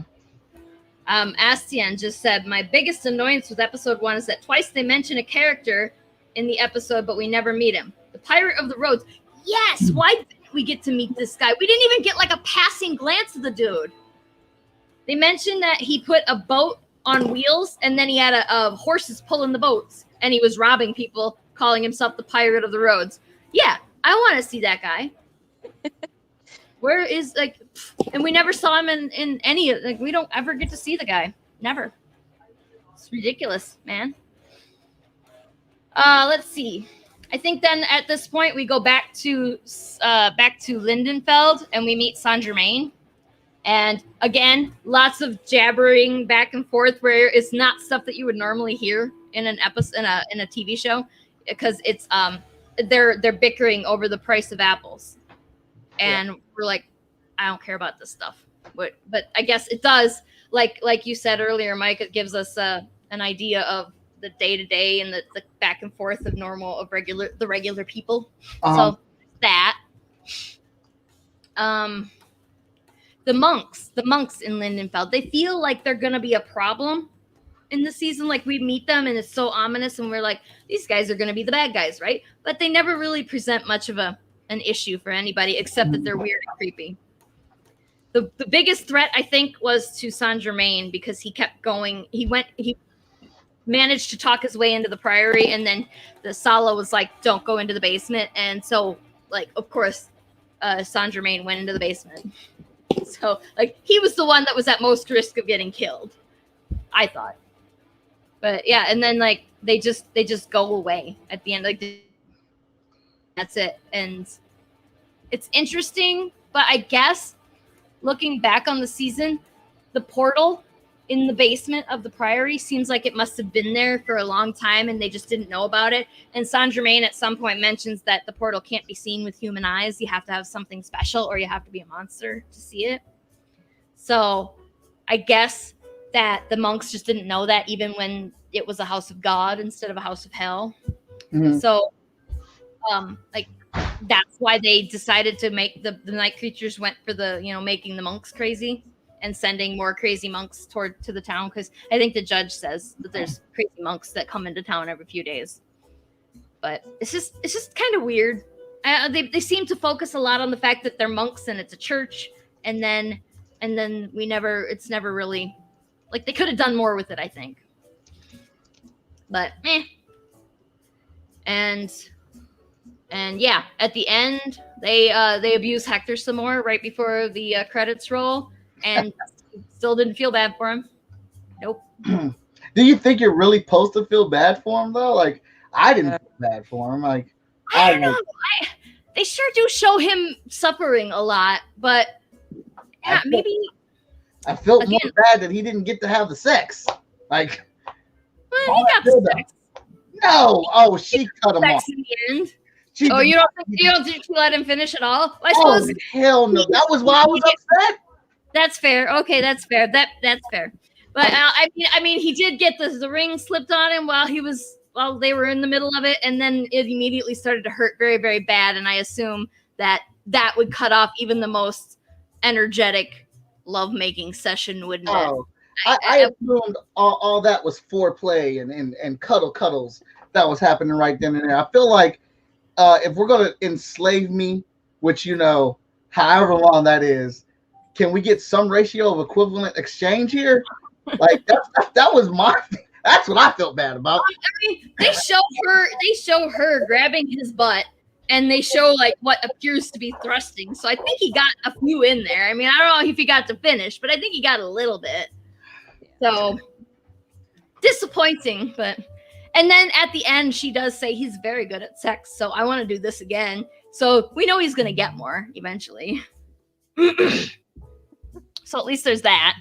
Astian just said, my biggest annoyance with episode 1 is that twice they mention a character in the episode, but we never meet him. The Pirate of the Roads. Yes, why didn't we get to meet this guy? We didn't even get like a passing glance of the dude. They mentioned that he put a boat on wheels, and then he had a horses pulling the boats, and he was robbing people, calling himself the Pirate of the Roads. Yeah, I want to see that guy. Where is like, and we never saw him in any, like we don't ever get to see the guy. Never. It's ridiculous, man. Let's see. I think then at this point we go back to Lindenfeld and we meet Saint Germain. And again, lots of jabbering back and forth where it's not stuff that you would normally hear in an episode in a TV show, because it's they're bickering over the price of apples. And we're like, I don't care about this stuff. But I guess it does, like you said earlier, Mike, it gives us an idea of the day-to-day and the back and forth of the regular people. So that. The monks in Lindenfeld, they feel like they're going to be a problem in the season. Like we meet them and it's so ominous and we're like, these guys are going to be the bad guys, right? But they never really present much of an issue for anybody except that they're weird and creepy. The biggest threat, I think, was to Saint Germain because he kept going. He managed to talk his way into the priory, and then the Sala was like, don't go into the basement. And so, like, of course, Saint Germain went into the basement. So, like, he was the one that was at most risk of getting killed, I thought. But yeah, and then like they just go away at the end. Like that's it. And it's interesting, but I guess looking back on the season, the portal in the basement of the priory seems like it must have been there for a long time and they just didn't know about it. And Saint Germain at some point mentions that the portal can't be seen with human eyes. You have to have something special or you have to be a monster to see it. So I guess that the monks just didn't know that even when it was a house of God instead of a house of hell. Mm-hmm. So like that's why they decided to make the night creatures went for the, making the monks crazy and sending more crazy monks to the town. Because I think the judge says that there's crazy monks that come into town every few days. But it's just kind of weird. They seem to focus a lot on the fact that they're monks and it's a church, and then it's never really, like, they could have done more with it, I think. But And yeah, at the end, they abuse Hector some more right before the credits roll, and still didn't feel bad for him. Nope. Do you think you're really supposed to feel bad for him though? Like I didn't feel bad for him. Like I don't know. They sure do show him suffering a lot, but yeah, maybe. I felt more bad that he didn't get to have the sex. Like, well, he got the sex. No, she cut him off. In the end. You don't think she let him finish at all? I suppose. Hell no! That was why I was upset. That's fair. Okay, that's fair. That's fair. But I mean, he did get the ring slipped on him while they were in the middle of it, and then it immediately started to hurt very, very bad. And I assume that would cut off even the most energetic lovemaking session, wouldn't it? I assumed all that was foreplay and cuddles that was happening right then and there. I feel like if we're gonna enslave me, which however long that is, can we get some ratio of equivalent exchange here? Like that was that's what I felt bad about. I mean, they show her grabbing his butt, and they show like what appears to be thrusting. So I think he got a few in there. I mean, I don't know if he got to finish, but I think he got a little bit. So disappointing, but. And then at the end, she does say he's very good at sex, so I want to do this again. So we know he's going to get more eventually. So at least there's that.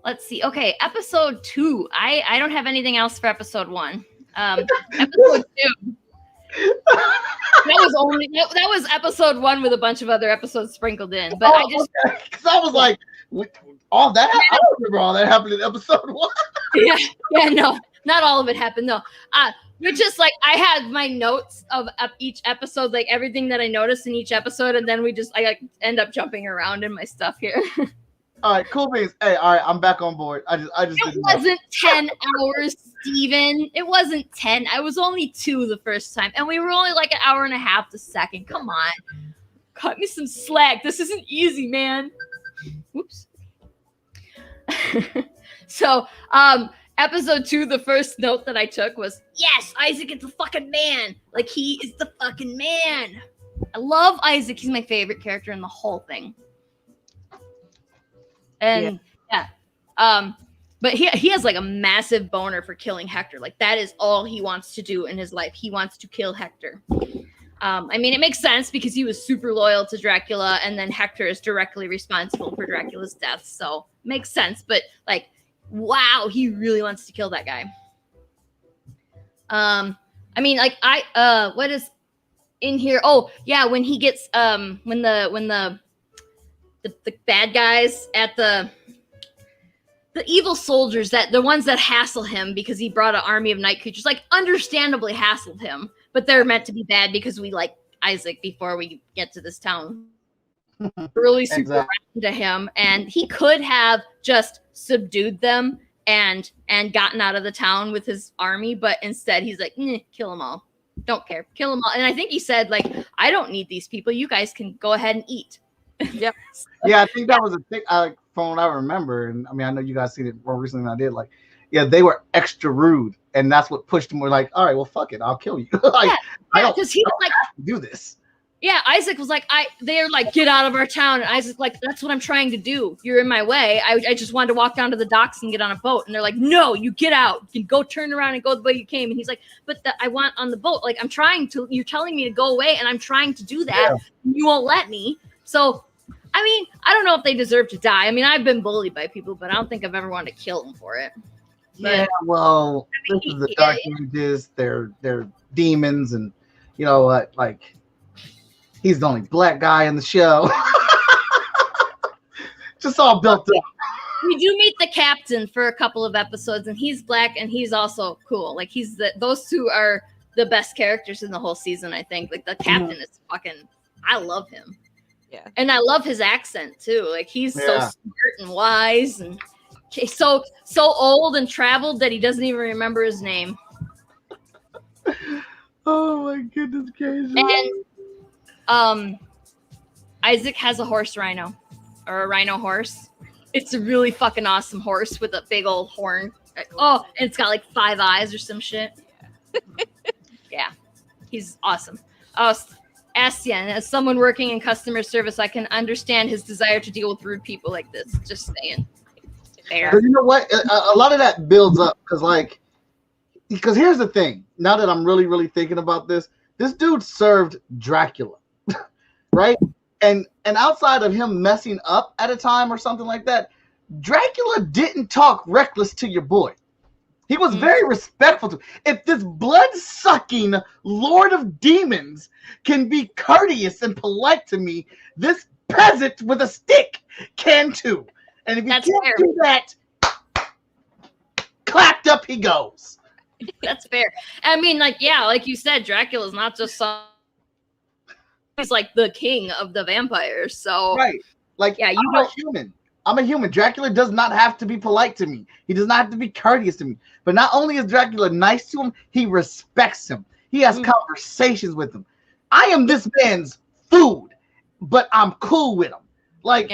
Let's see. Okay, episode 2. I don't have anything else for episode 1. Episode 2. That was episode 1 with a bunch of other episodes sprinkled in. But because I was like, all that. I don't remember all that happened in episode 1. Yeah, no, not all of it happened. No, which is like I had my notes of each episode, like everything that I noticed in each episode, and then I like end up jumping around in my stuff here. All right, cool beans. Hey, all right, I'm back on board. I just It wasn't 10 hours, Steven. It wasn't 10. I was only 2 the first time, and we were only like an hour and a half the second. Come on, cut me some slack. This isn't easy, man. Whoops. So, episode 2, the first note that I took was, yes, Isaac is the fucking man. Like, he is the fucking man. I love Isaac. He's my favorite character in the whole thing. And but he has like a massive boner for killing Hector. Like, that is all he wants to do in his life. He wants to kill Hector. I mean, it makes sense because he was super loyal to Dracula, and then Hector is directly responsible for Dracula's death. So makes sense. But like, wow, he really wants to kill that guy. I mean, like, what is in here? Oh yeah, when he gets when the bad guys at the evil soldiers, that the ones that hassle him because he brought an army of night creatures, like, understandably hassled him, but they're meant to be bad because we like Isaac before we get to this town. Really super into him, and he could have just subdued them and gotten out of the town with his army, but instead he's like, kill them all. Don't care. Kill them all. And I think he said, like, I don't need these people. You guys can go ahead and eat. Yep. Yeah, I think that was a thing from what I remember. And I mean, I know you guys seen it more recently than I did. Like, yeah, they were extra rude, and that's what pushed them. We're like, all right, well, fuck it, I'll kill you. Like, I don't like do this. Yeah, Isaac was like, they're like, get out of our town. And Isaac's like, that's what I'm trying to do. You're in my way. I just wanted to walk down to the docks and get on a boat. And they're like, no, you get out. You can go turn around and go the way you came. And he's like, but I want on the boat. Like, you're telling me to go away, and I'm trying to do that. Yeah. You won't let me. So, I mean, I don't know if they deserve to die. I mean, I've been bullied by people, but I don't think I've ever wanted to kill them for it. But, yeah, well, this is the Dark Ages. They're demons, and you know what? Like, he's the only black guy in the show. Just all built up. We do meet the captain for a couple of episodes, and he's black, and he's also cool. Like, those two are the best characters in the whole season, I think. Like, the captain is fucking, I love him. Yeah. And I love his accent too. Like, he's so smart and wise, and so old and traveled that he doesn't even remember his name. Oh my goodness gracious. And Isaac has a horse rhino, or a rhino horse. It's a really fucking awesome horse with a big old horn. Oh, and it's got like 5 eyes or some shit. Yeah. He's awesome. Oh, Astian, as someone working in customer service, I can understand his desire to deal with rude people like this. Just saying. Fair. But you know what? A lot of that builds up because here's the thing. Now that I'm really, really thinking about this dude served Dracula, right? And outside of him messing up at a time or something like that, Dracula didn't talk reckless to your boy. He was very respectful to him. If this blood-sucking Lord of Demons can be courteous and polite to me, this peasant with a stick can too. And if he can't do that, clapped up he goes. That's fair. I mean, like, yeah, like you said, Dracula's not just some. He's like the king of the vampires. So right, like, yeah, I'm a human. I'm a human. Dracula does not have to be polite to me. He does not have to be courteous to me. But not only is Dracula nice to him, he respects him. He has conversations with him. I am this man's food, but I'm cool with him. Like,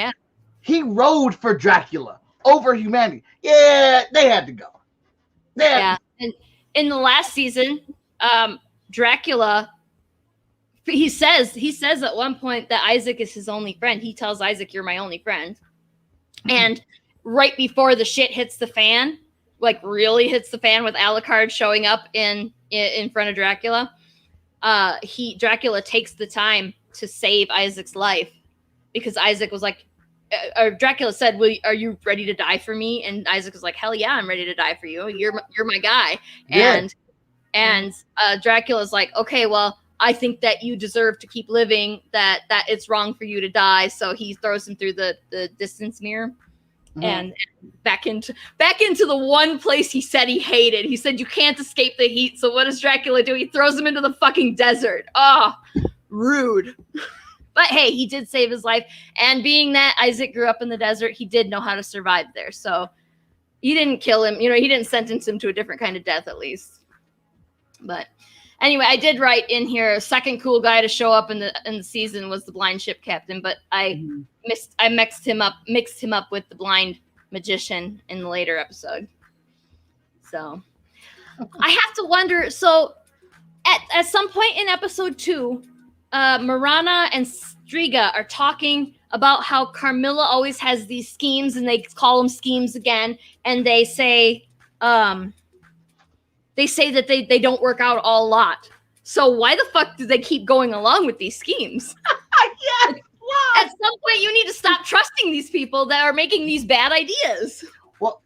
he rode for Dracula over humanity. Yeah, they had to go. And in the last season, Dracula, he says at one point that Isaac is his only friend. He tells Isaac, "You're my only friend." And right before the shit hits the fan, like really hits the fan with Alucard showing up in front of Dracula, Dracula takes the time to save Isaac's life because Isaac was like, Dracula said, "Are you ready to die for me?" And Isaac was like, "Hell yeah, I'm ready to die for you. You're my guy." And And Dracula's like, okay, well, I think that you deserve to keep living, that it's wrong for you to die. So he throws him through the distance mirror and back into the one place he said he hated. He said, you can't escape the heat. So what does Dracula do? He throws him into the fucking desert. Oh, rude. But hey, he did save his life. And being that Isaac grew up in the desert, he did know how to survive there. So he didn't kill him. You know, he didn't sentence him to a different kind of death, at least. But anyway, I did write in here, a second cool guy to show up in the season was the blind ship captain, but I mixed him up with the blind magician in the later episode. So I have to wonder. So at some point in episode 2, Marana and Striga are talking about how Carmilla always has these schemes, and they call them schemes again, and they say that they don't work out a lot. So why the fuck do they keep going along with these schemes? Yes. At some point, you need to stop trusting these people that are making these bad ideas. Well,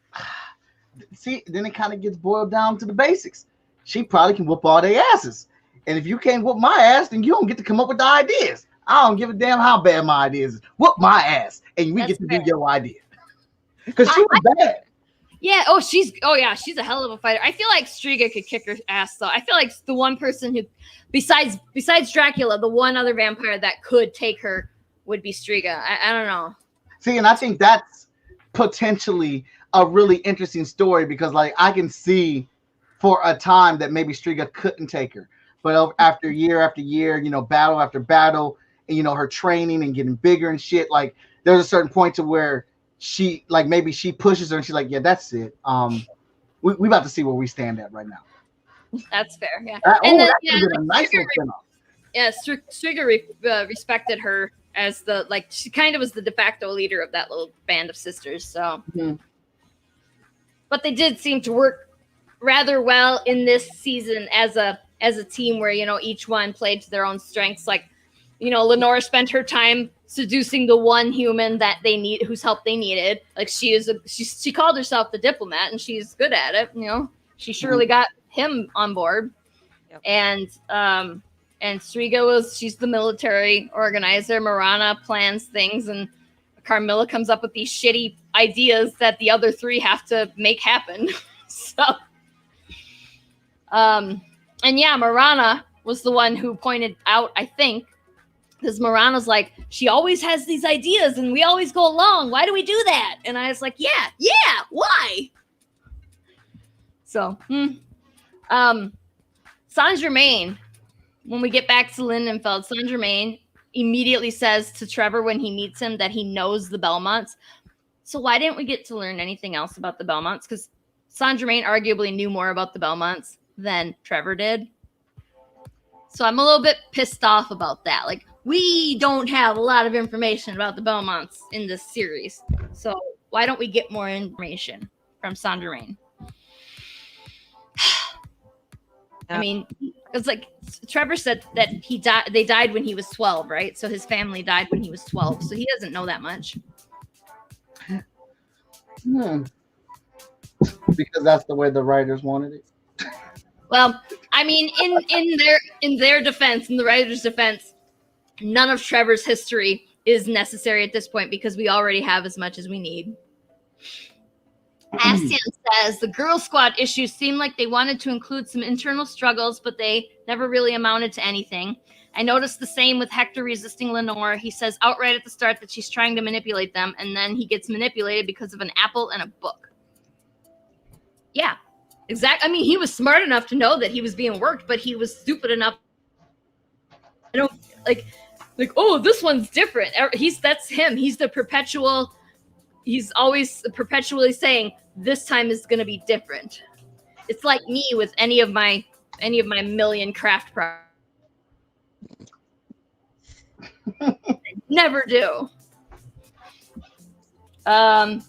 see, then it kind of gets boiled down to the basics. She probably can whoop all their asses. And if you can't whoop my ass, then you don't get to come up with the ideas. I don't give a damn how bad my ideas is. Whoop my ass, and we get to do your idea. Because she was bad. Yeah. She's a hell of a fighter. I feel like Striga could kick her ass, though. I feel like the one person who, besides Dracula, the one other vampire that could take her would be Striga. I don't know. See, and I think that's potentially a really interesting story, because like I can see for a time that maybe Striga couldn't take her. But after year, you know, battle after battle, and, you know, her training and getting bigger and shit, like there's a certain point to where she, like, maybe she pushes her and she's like, yeah, that's it. We about to see where we stand at right now. That's fair, yeah. Striga respected her as she kind of was the de facto leader of that little band of sisters. So, but they did seem to work rather well in this season as a team, where, you know, each one played to their own strengths. Like, you know, Lenora spent her time seducing the one human that whose help they needed. Like, she called herself the diplomat, and she's good at it. You know, she surely got him on board. Yep. And Striga she's the military organizer. Marana plans things, and Carmilla comes up with these shitty ideas that the other three have to make happen. So, and yeah, Marana was the one who pointed out, I think, because Marana's like, she always has these ideas and we always go along. Why do we do that? And I was like, yeah, why? So, Saint-Germain, when we get back to Lindenfeld, Saint-Germain immediately says to Trevor when he meets him that he knows the Belmonts. So why didn't we get to learn anything else about the Belmonts? Because Saint-Germain arguably knew more about the Belmonts than Trevor did. So I'm a little bit pissed off about that. Like, we don't have a lot of information about the Belmonts in this series. So why don't we get more information from Saint-Germain? I mean, it's like Trevor said that they died when he was 12, right? So his family died when he was 12. So he doesn't know that much. Because that's the way the writers wanted it. Well, I mean, in their defense, in the writer's defense, none of Trevor's history is necessary at this point because we already have as much as we need. Astian says the Girl Squad issues seem like they wanted to include some internal struggles, but they never really amounted to anything. I noticed the same with Hector resisting Lenore. He says outright at the start that she's trying to manipulate them, and then he gets manipulated because of an apple and a book. Yeah, exactly. I mean, he was smart enough to know that he was being worked, but he was stupid enough. I don't like, oh, this one's different. That's him. He's the perpetual. He's always perpetually saying this time is going to be different. It's like me with any of my million craft projects. Never do. Yeah.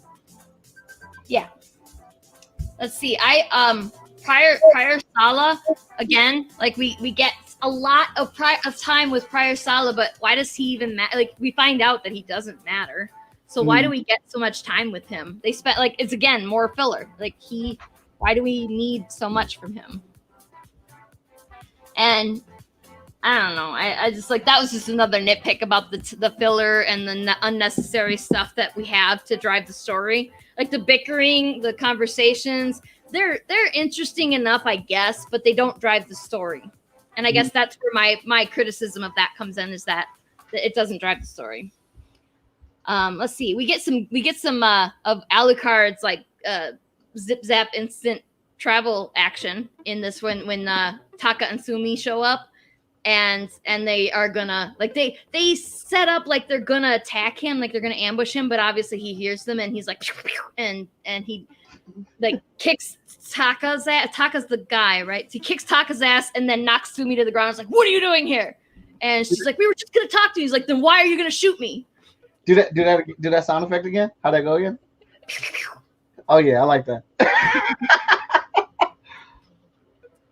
Let's see. Prior Sala again. Like we get a lot of time with Prior Sala, but why does he even matter? Like we find out that he doesn't matter. So why do we get so much time with him? They spent it's again more filler. Why do we need so much from him? And I don't know. I just like that was just another nitpick about the filler and the unnecessary stuff that we have to drive the story. Like the bickering, the conversations, they're interesting enough, I guess, but they don't drive the story. And I guess that's where my criticism of that comes in, is that it doesn't drive the story. Let's see. We get some of Alucard's like zip zap instant travel action in this when Taka and Sumi show up. And they are gonna like they set up like they're gonna attack him, like they're gonna ambush him, but obviously he hears them and he's like and he like kicks Taka's ass. Taka's the guy, right? So he kicks Taka's ass and then knocks Sumi to the ground. It's like, what are you doing here? And she's like, we were just gonna talk to you. He's like, then why are you gonna shoot me? Do that sound effect again? How'd that go again? Oh yeah, I like that.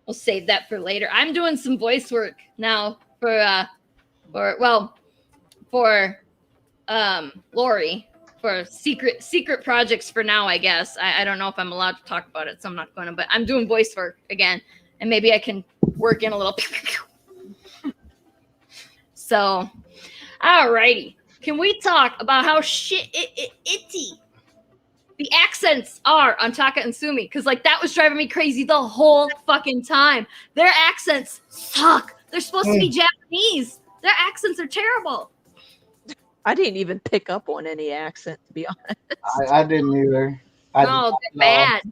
We'll save that for later. I'm doing some voice work now for Lori, for secret projects for now, I guess. I don't know if I'm allowed to talk about it, so I'm not going to, but I'm doing voice work again, and maybe I can work in a little. So, alrighty. Can we talk about how itty the accents are on Taka and Sumi? Because like that was driving me crazy the whole fucking time. Their accents suck. They're supposed to be Japanese. Their accents are terrible. I didn't even pick up on any accent, to be honest. I didn't either. No, they're bad.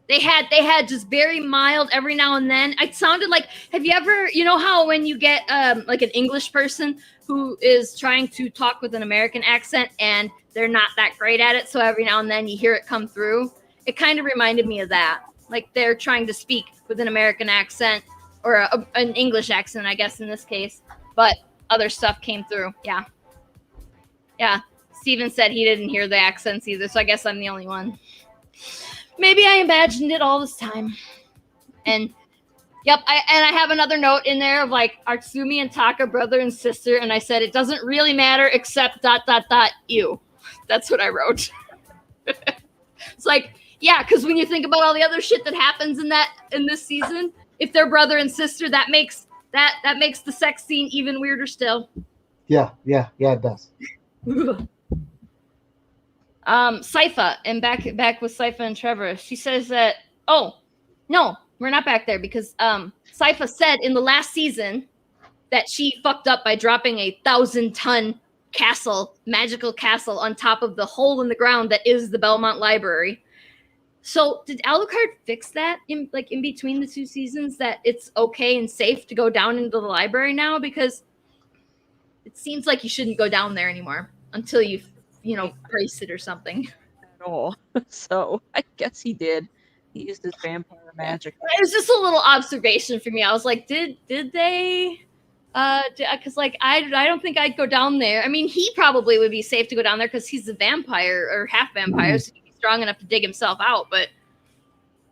They had just very mild every now and then. It sounded like, have you ever, you know how when you get like an English person who is trying to talk with an American accent and they're not that great at it, so every now and then you hear it come through? It kind of reminded me of that. Like they're trying to speak with an American accent or an English accent, I guess in this case, but other stuff came through. Yeah. Steven said he didn't hear the accents either, so I guess I'm the only one. Maybe I imagined it all this time. And yep, I have another note in there of like Atsumi and Taka, brother and sister, and I said it doesn't really matter except ... you. That's what I wrote. It's like, yeah, because when you think about all the other shit that happens in this season, if they're brother and sister, that makes the sex scene even weirder still. Yeah, it does. Sypha, and back with Sypha and Trevor, she says that, oh, no, we're not back there because Sypha said in the last season that she fucked up by dropping a 1,000-ton magical castle on top of the hole in the ground that is the Belmont Library. So did Alucard fix that in between the two seasons, that it's okay and safe to go down into the library now? Because it seems like you shouldn't go down there anymore until you've brace it or something. At all. So I guess he did. He used his vampire magic. It was just a little observation for me. I was like, did they? Because like I don't think I'd go down there. I mean, he probably would be safe to go down there because he's a vampire or half vampire, so he'd be strong enough to dig himself out. But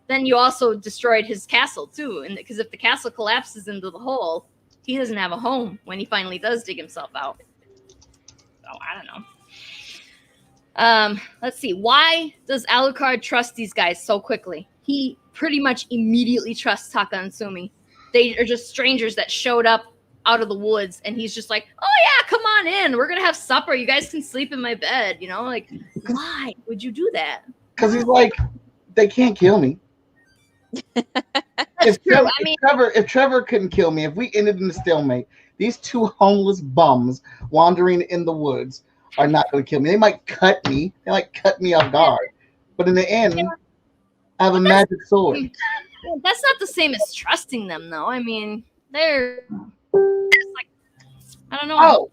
then you also destroyed his castle too, and because if the castle collapses into the hole, he doesn't have a home when he finally does dig himself out. So I don't know. Let's see. Why does Alucard trust these guys so quickly? He pretty much immediately trusts Taka and Sumi. They are just strangers that showed up out of the woods, and he's just like, oh yeah, come on in. We're going to have supper. You guys can sleep in my bed. Like, why would you do that? Because he's like, they can't kill me. If Trevor couldn't kill me, if we ended in a stalemate, these two homeless bums wandering in the woods are not going to kill me. They might cut me. They might cut me off guard. But in the end, I have a magic sword. That's not the same as trusting them, though. I mean, they're just like, I don't know. Oh.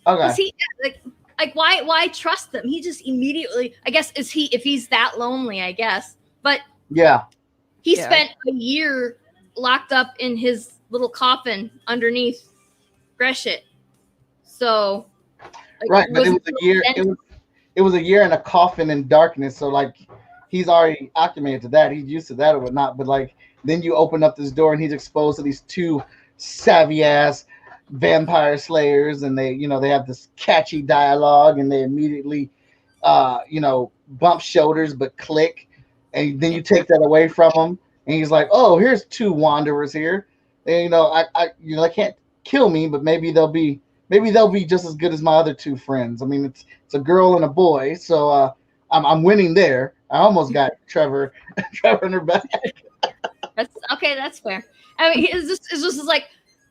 Okay. Is he like why trust them? He just immediately, I guess, if he's that lonely, I guess. But yeah, he spent a year locked up in his little coffin underneath Greshit. So. Right, but it was a year. It was a year in a coffin in darkness. So like, he's already acclimated to that. He's used to that or whatnot. But like, then you open up this door and he's exposed to these two savvy ass vampire slayers, and they have this catchy dialogue, and they immediately, bump shoulders but click, and then you take that away from them, and he's like, "Oh, here's two wanderers here. And, I can't kill me, but maybe they'll be just as good as my other two friends. I mean, it's a girl and a boy, so I'm winning there. I almost got Trevor in her back. That's okay. That's fair. I mean, it's just like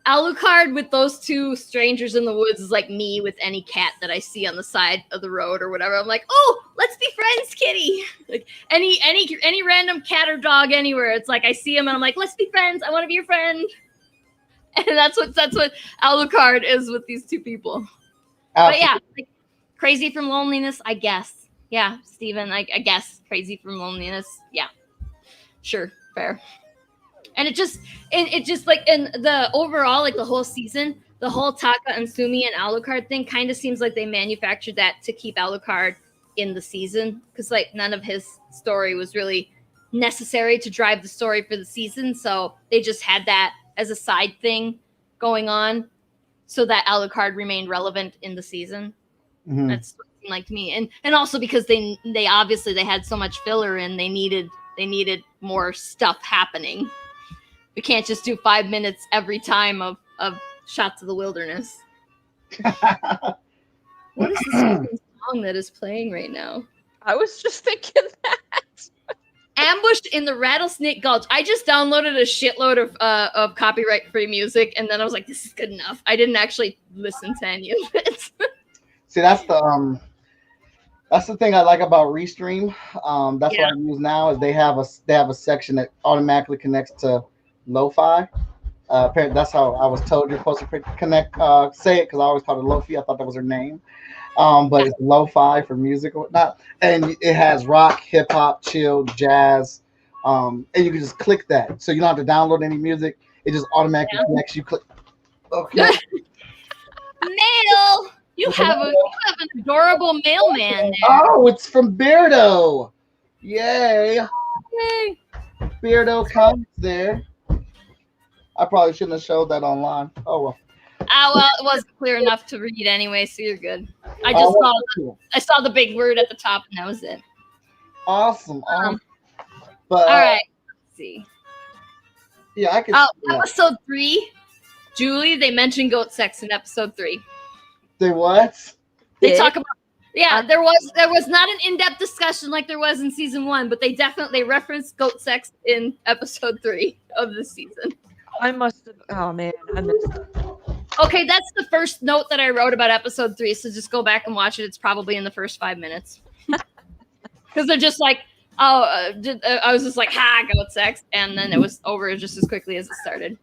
Alucard with those two strangers in the woods is like me with any cat that I see on the side of the road or whatever. I'm like, oh, let's be friends, kitty. Like any random cat or dog anywhere. It's like I see him and I'm like, let's be friends. I want to be your friend. And that's what Alucard is with these two people. But yeah, like, crazy from loneliness, I guess. Yeah, Steven, I guess crazy from loneliness. Yeah, sure, fair. And it just like in the overall, like the whole season, the whole Taka and Sumi and Alucard thing kind of seems like they manufactured that to keep Alucard in the season, because like none of his story was really necessary to drive the story for the season, so they just had that as a side thing going on so that Alucard remained relevant in the season. Mm-hmm. That's what it seemed like to me. And also because they obviously they had so much filler and they needed more stuff happening. We can't just do 5 minutes every time of shots of the wilderness. What is this song that is playing right now? I was just thinking that. Ambushed in the Rattlesnake Gulch. I just downloaded a shitload of copyright-free music, and then I was like, this is good enough. I didn't actually listen to any of it. See, that's the thing I like about Restream. That's what I use now is they have a section that automatically connects to lo-fi. Apparently that's how I was told you're supposed to say it, because I always called it Lofi. I thought that was her name. But it's lo-fi for music or whatnot. And it has rock, hip hop, chill, jazz. And you can just click that. So you don't have to download any music. It just automatically connects. You click. Okay. Mail. You have an adorable mailman there. Oh, it's from Beardo. Yay. Yay. Beardo comes there. I probably shouldn't have showed that online. Oh well. Well, it wasn't clear enough to read anyway, so you're good. I saw the big word at the top, and that was it. Awesome. But all right, let's see. Yeah, I can. Episode 3, Julie. They mentioned goat sex in episode 3. They what? They talk about. Yeah, there was not an in-depth discussion like there was in season 1, but they definitely referenced goat sex in episode 3 of the season. I must have. Oh man, I missed it. Okay, that's the first note that I wrote about episode 3. So just go back and watch it. It's probably in the first 5 minutes. Because they're just like, I was just like, goat sex. And then it was over just as quickly as it started.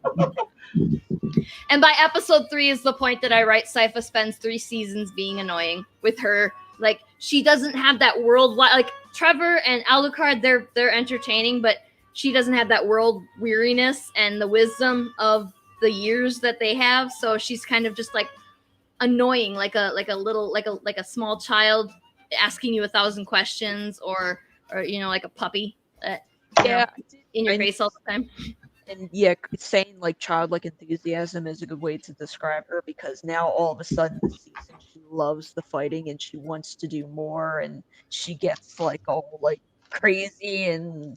And by episode 3 is the point that I write Sypha spends 3 seasons being annoying with her. Like, she doesn't have that worldwide, like Trevor and Alucard, they're entertaining, but she doesn't have that world weariness and the wisdom of the years that they have. So she's kind of just like annoying, like a small child asking you 1,000 questions, or like a puppy that in your face all the time. And yeah, saying like childlike enthusiasm is a good way to describe her, because now all of a sudden this season she loves the fighting and she wants to do more, and she gets like all like crazy and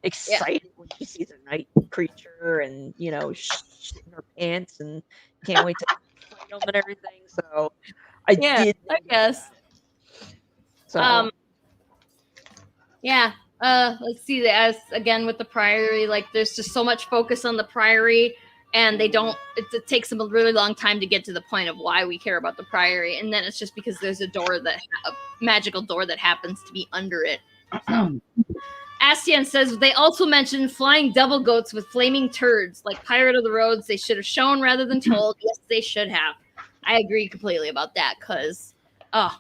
excited when she sees a night creature, and shit in her pants and can't wait to fight them and everything. So I guess. So let's see, as again with the Priory, like there's just so much focus on the Priory, and it takes them a really long time to get to the point of why we care about the Priory, and then it's just because there's a magical door that happens to be under it. So. Astian says they also mentioned flying devil goats with flaming turds, like Pirate of the Roads. They should have shown rather than told. Yes, they should have. I agree completely about that, because, how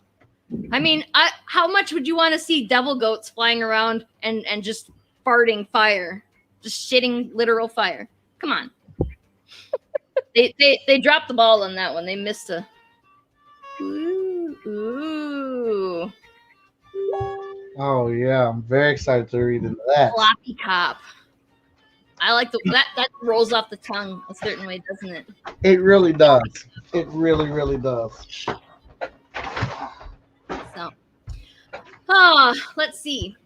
much would you want to see devil goats flying around and just farting fire, just shitting literal fire? Come on. They dropped the ball on that one. They missed a. Ooh. Oh yeah, I'm very excited to read into that. Floppy cop. I like that rolls off the tongue a certain way, doesn't it? It really does. It really, really does. So, let's see.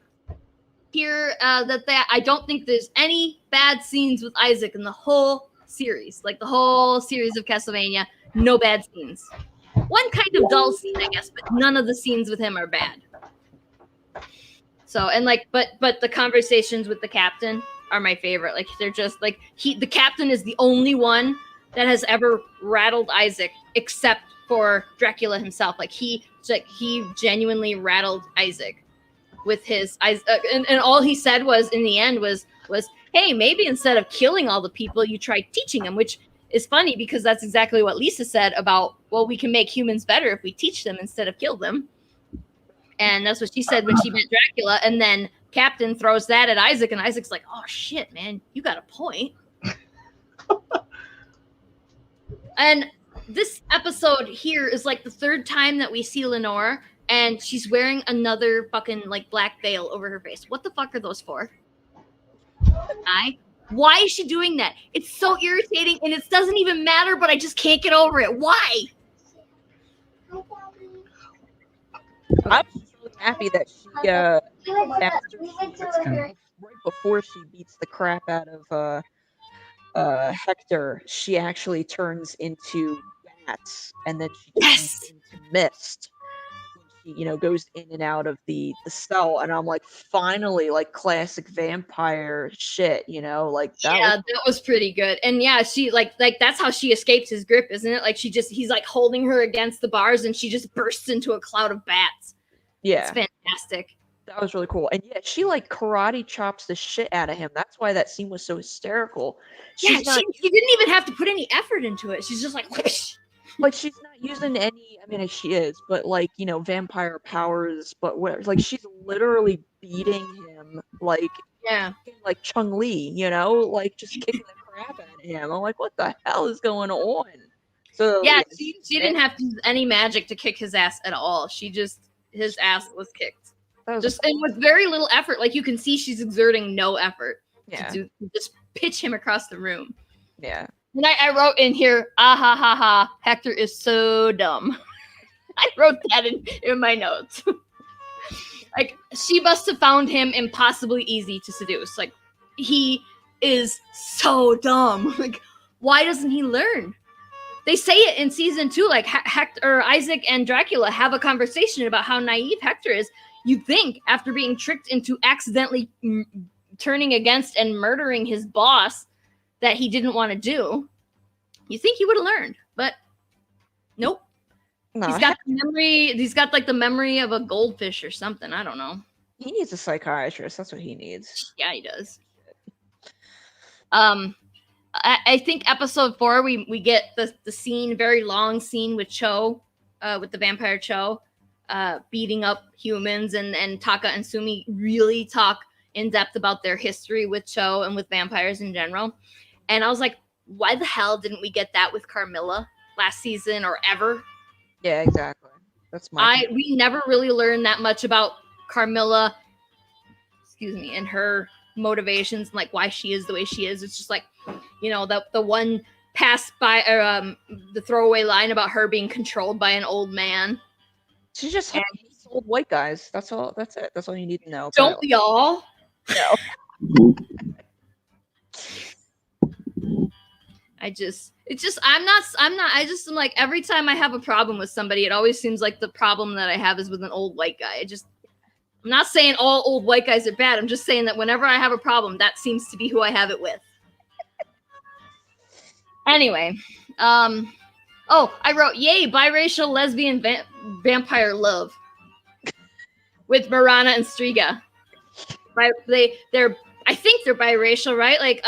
here that I don't think there's any bad scenes with Isaac in the whole series. Like the whole series of Castlevania, no bad scenes. One kind of dull scene, I guess, but none of the scenes with him are bad. So, and like, but the conversations with the captain are my favorite. Like, they're just like, the captain is the only one that has ever rattled Isaac, except for Dracula himself. Like, he genuinely rattled Isaac with his eyes, and all he said was, in the end, was, hey, maybe instead of killing all the people, you try teaching them, which is funny because that's exactly what Lisa said about, well, we can make humans better if we teach them instead of kill them. And that's what she said when she met Dracula. And then Captain throws that at Isaac, and Isaac's like, oh, shit, man, you got a point. And this episode here is like the third time that we see Lenore, and she's wearing another fucking like black veil over her face. What the fuck are those for? Why is she doing that? It's so irritating, and it doesn't even matter, but I just can't get over it. Why? I'm really happy that she right before she beats the crap out of Hector, she actually turns into bats, and then she turns into mist when she, goes in and out of the cell. And I'm like, finally, like classic vampire shit, like that. Yeah, that was pretty good. And yeah, she like that's how she escapes his grip, isn't it? Like he's like holding her against the bars, and she just bursts into a cloud of bats. Yeah, it's fantastic. That was really cool. And yeah, she like karate chops the shit out of him. That's why that scene was so hysterical. She didn't even have to put any effort into it. She's just like, whoosh. Like, she's not using any, I mean, she is, but like, vampire powers, but whatever. Like, she's literally beating him like Chung-Li, like just kicking the crap out of him. I'm like, what the hell is going on? So yeah, she didn't have to use any magic to kick his ass at all. His ass was kicked. And with very little effort. Like, you can see she's exerting no effort to just pitch him across the room. Yeah. And I wrote in here, Hector is so dumb. I wrote that in my notes. Like, she must have found him impossibly easy to seduce. Like, he is so dumb. Like, why doesn't he learn? They say it in season 2, like Isaac and Dracula have a conversation about how naive Hector is. You'd think after being tricked into accidentally turning against and murdering his boss that he didn't want to do, you think he would have learned, but nope. No, he's got the memory. He's got like the memory of a goldfish or something. I don't know. He needs a psychiatrist. That's what he needs. Yeah, he does. I think episode 4 we get the scene, very long scene with Cho, with the vampire Cho, beating up humans, and Taka and Sumi really talk in depth about their history with Cho and with vampires in general. And I was like, why the hell didn't we get that with Carmilla last season or ever? Yeah, exactly. That's we never really learned that much about Carmilla, and her motivations and like why she is the way she is. It's just like, the one passed by the throwaway line about her being controlled by an old man. She just hates old white guys. That's all. That's it. That's all you need to know. Don't we all? No. I'm like, every time I have a problem with somebody, it always seems like the problem that I have is with an old white guy. I'm not saying all old white guys are bad. I'm just saying that whenever I have a problem, that seems to be who I have it with. Anyway, I wrote, yay, biracial lesbian vampire love with Marana and Striga. Right? I think they're biracial, right? Like,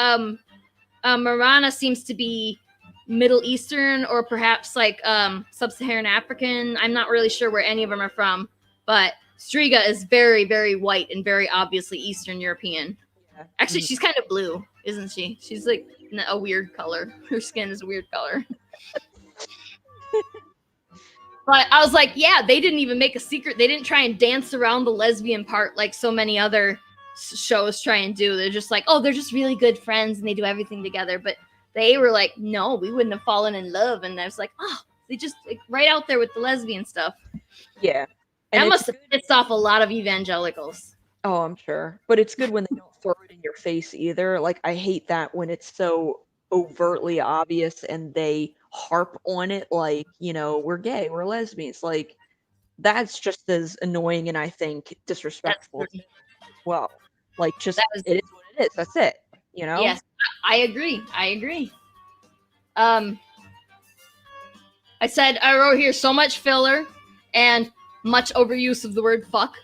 Marana seems to be Middle Eastern or perhaps like Sub-Saharan African. I'm not really sure where any of them are from, but Striga is very, very white and very obviously Eastern European. Yeah. Actually, she's kind of blue, isn't she? She's like a weird color. Her skin is a weird color. But I was like, yeah, they didn't even make a secret. They didn't try and dance around the lesbian part like so many other shows try and do. They're just like, oh, they're just really good friends and they do everything together. But they were like, no, we wouldn't have fallen in love. And I was like, oh, they just like, right out there with the lesbian stuff. Yeah. That must have pissed off a lot of evangelicals. Oh, I'm sure. But it's good when they don't throw it in your face either. Like, I hate that when it's so overtly obvious and they harp on it like, we're gay, we're lesbians. Like, that's just as annoying and I think That's disrespectful true. well. Like, That just was it is what it is. That's it. yes. I agree. I said I wrote here so much filler and much overuse of the word fuck.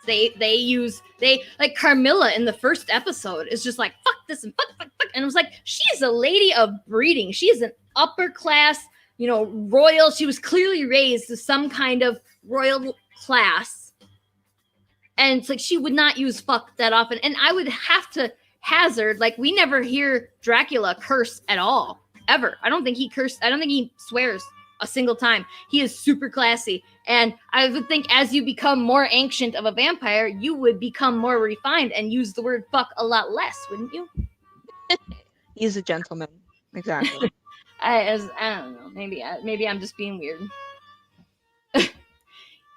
They like Carmilla in the first episode is just like fuck this and fuck, and it was like she's a lady of breeding. She is an upper class, royal. She was clearly raised to some kind of royal class, and it's like she would not use fuck that often. And I would have to hazard, like, we never hear Dracula curse at all ever. I don't think he cursed. I don't think he swears a single time. He is super classy. And I would think as you become more ancient of a vampire, you would become more refined and use the word fuck a lot less, wouldn't you? He's a gentleman. Exactly. I don't know. Maybe I'm just being weird.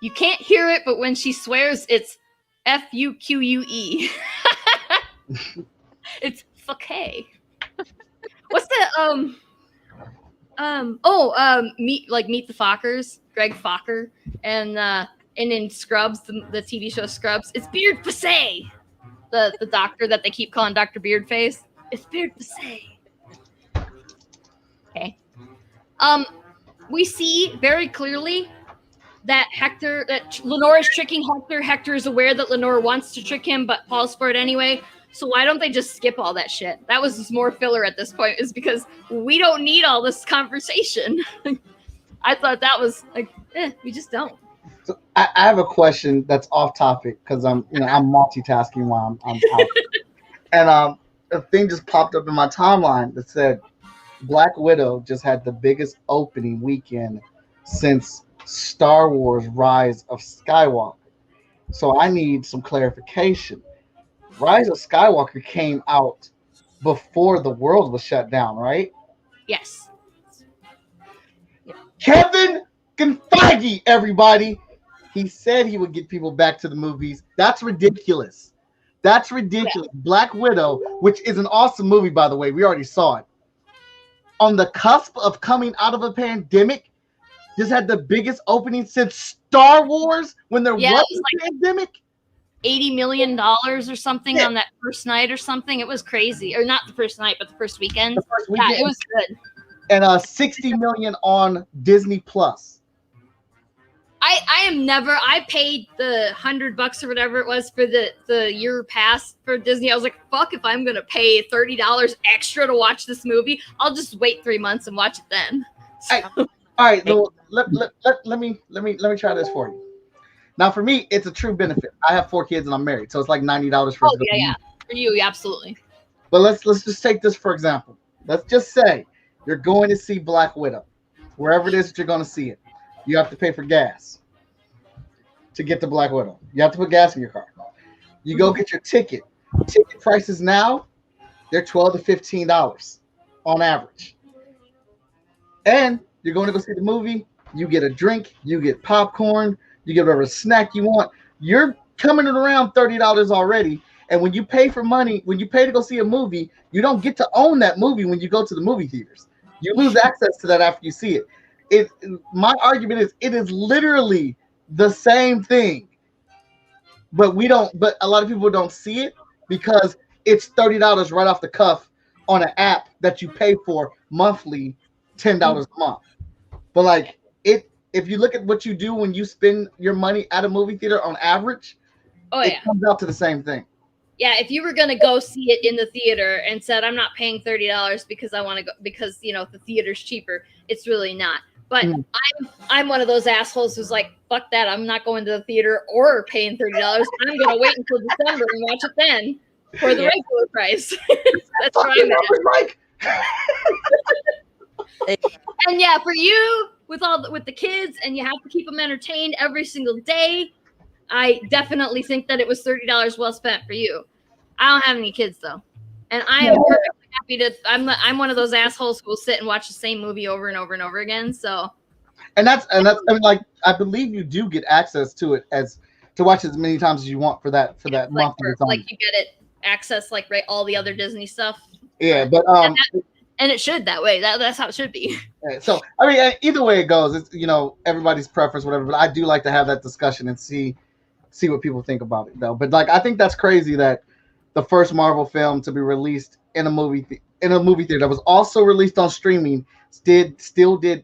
You can't hear it, but when she swears, it's F-U-Q-U-E. It's fuck-hey. What's the Meet the Fockers, Greg Focker, and in Scrubs, the TV show Scrubs, it's Beard Facet, the doctor that they keep calling Dr. Beardface. It's Beard Facet. Okay. We see very clearly that Lenore is tricking Hector. Hector is aware that Lenore wants to trick him, but falls for it anyway. So why don't they just skip all that shit? That was just more filler at this point, is because we don't need all this conversation. I thought that was like, we just don't. So I have a question that's off topic because I'm multitasking while I'm out. And a thing just popped up in my timeline that said Black Widow just had the biggest opening weekend since Star Wars Rise of Skywalker. So I need some clarification. Rise of Skywalker came out before the world was shut down, right? Yes. Kevin Feige, everybody. He said he would get people back to the movies. That's ridiculous. That's ridiculous. Yeah. Black Widow, which is an awesome movie, by the way. We already saw it. On the cusp of coming out of a pandemic, just had the biggest opening since Star Wars when there was a pandemic. $80 million or something on that first night or something. It was crazy. Or not the first night, but the first weekend. Yeah, it was good. And $60 million on Disney Plus. I paid the $100 or whatever it was for the year pass for Disney. I was like, fuck, if I'm gonna pay $30 extra to watch this movie, I'll just wait 3 months and watch it then. So. All right, so let me try this for you. Now, for me, it's a true benefit. I have 4 kids and I'm married, so it's like $90 for. Oh yeah, for you, absolutely. But let's just take this for example. Let's just say you're going to see Black Widow, wherever it is that you're going to see it. You have to pay for gas to get to Black Widow. You have to put gas in your car. You go get your ticket. Ticket prices now, they're $12 to $15 on average. And you're going to go see the movie. You get a drink. You get popcorn. You get whatever snack you want. You're coming in around $30 already. And when you pay for money, when you pay to go see a movie, you don't get to own that movie when you go to the movie theaters. You lose access to that after you see it. My argument is it is literally the same thing. But a lot of people don't see it because it's $30 right off the cuff on an app that you pay for monthly, $10 a month. But like if you look at what you do when you spend your money at a movie theater on average, it comes out to the same thing. Yeah, if you were going to go see it in the theater and said, I'm not paying $30 because I want to go because, the theater's cheaper, it's really not. But I'm one of those assholes who's like, fuck that. I'm not going to the theater or paying $30. I'm going to wait until December and watch it then for the regular price. That's where I'm at. And yeah, for you, with the kids, and you have to keep them entertained every single day, I definitely think that it was $30 well spent for you. I don't have any kids though, and I am perfectly happy to. I'm one of those assholes who will sit and watch the same movie over and over and over again. So, and that's I mean, like I believe you do get access to it to to watch as many times as you want for that Like, month that it's on. like you get it access like right all the other Disney stuff. Yeah, but and it should that way. That's how it should be. so I mean, either way it goes, it's everybody's preference, whatever. But I do like to have that discussion and see what people think about it, though. But like, I think that's crazy that the first Marvel film to be released in a movie theater that was also released on streaming still did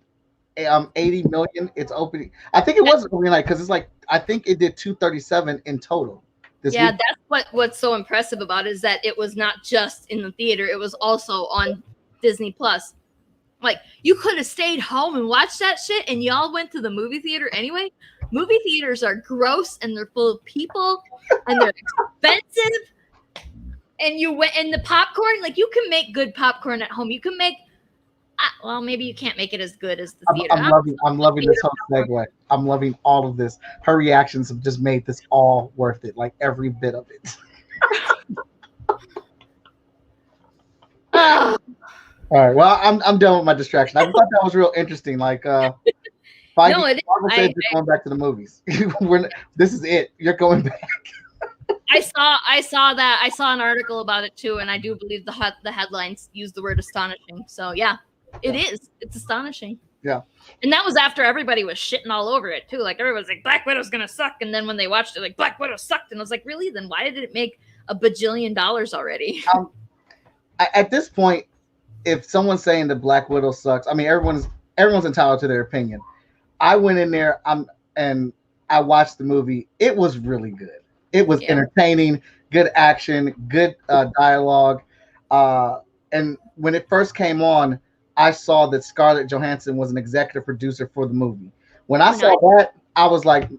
80 million. It's opening. I think it was opening night because it's like I think it did 237 in total. Yeah, that's what's so impressive about it is that it was not just in the theater; it was also on Disney Plus. Like, you could have stayed home and watched that shit, and y'all went to the movie theater anyway. Movie theaters are gross, and they're full of people, and they're expensive. And you went, and the popcorn, like, you can make good popcorn at home. You can make, well, maybe you can't make it as good as the theater. I'm loving this whole segue. I'm loving all of this. Her reactions have just made this all worth it, like every bit of it. All right. Well, I'm done with my distraction. I just thought that was real interesting. Like, no, it is. Going back to the movies. This is it. You're going back. I saw that. I saw an article about it too, and I do believe the headlines use the word astonishing. So yeah, it is. It's astonishing. Yeah. And that was after everybody was shitting all over it too. Like, everyone's like, Black Widow's gonna suck, and then when they watched it, like, Black Widow sucked, and I was like, really? Then why did it make $1 bajillion already? At this point, if someone's saying that Black Widow sucks, I mean, everyone's entitled to their opinion. I went in there, and I watched the movie. It was really good. It was entertaining, good action, good dialogue. And when it first came on, I saw that Scarlett Johansson was an executive producer for the movie. When I saw that, I was like,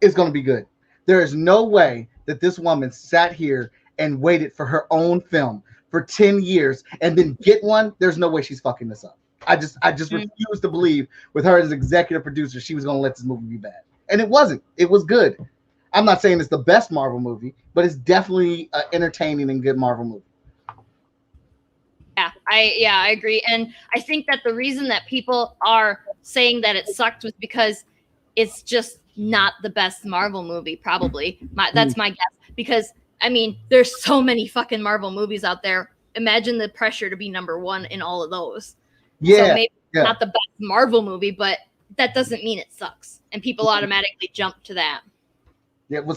it's going to be good. There is no way that this woman sat here and waited for her own film for 10 years and then get one. There's no way she's fucking this up. I just refuse to believe with her as executive producer, she was going to let this movie be bad. And it wasn't. It was good. I'm not saying it's the best Marvel movie, but it's definitely an entertaining and good Marvel movie. I agree. And I think that the reason that people are saying that it sucked was because it's just not the best Marvel movie, probably. That's my guess. Because, I mean, there's so many fucking Marvel movies out there. Imagine the pressure to be number one in all of those. Yeah. So maybe it's not the best Marvel movie, but that doesn't mean it sucks. And people automatically jump to that. Yeah, well,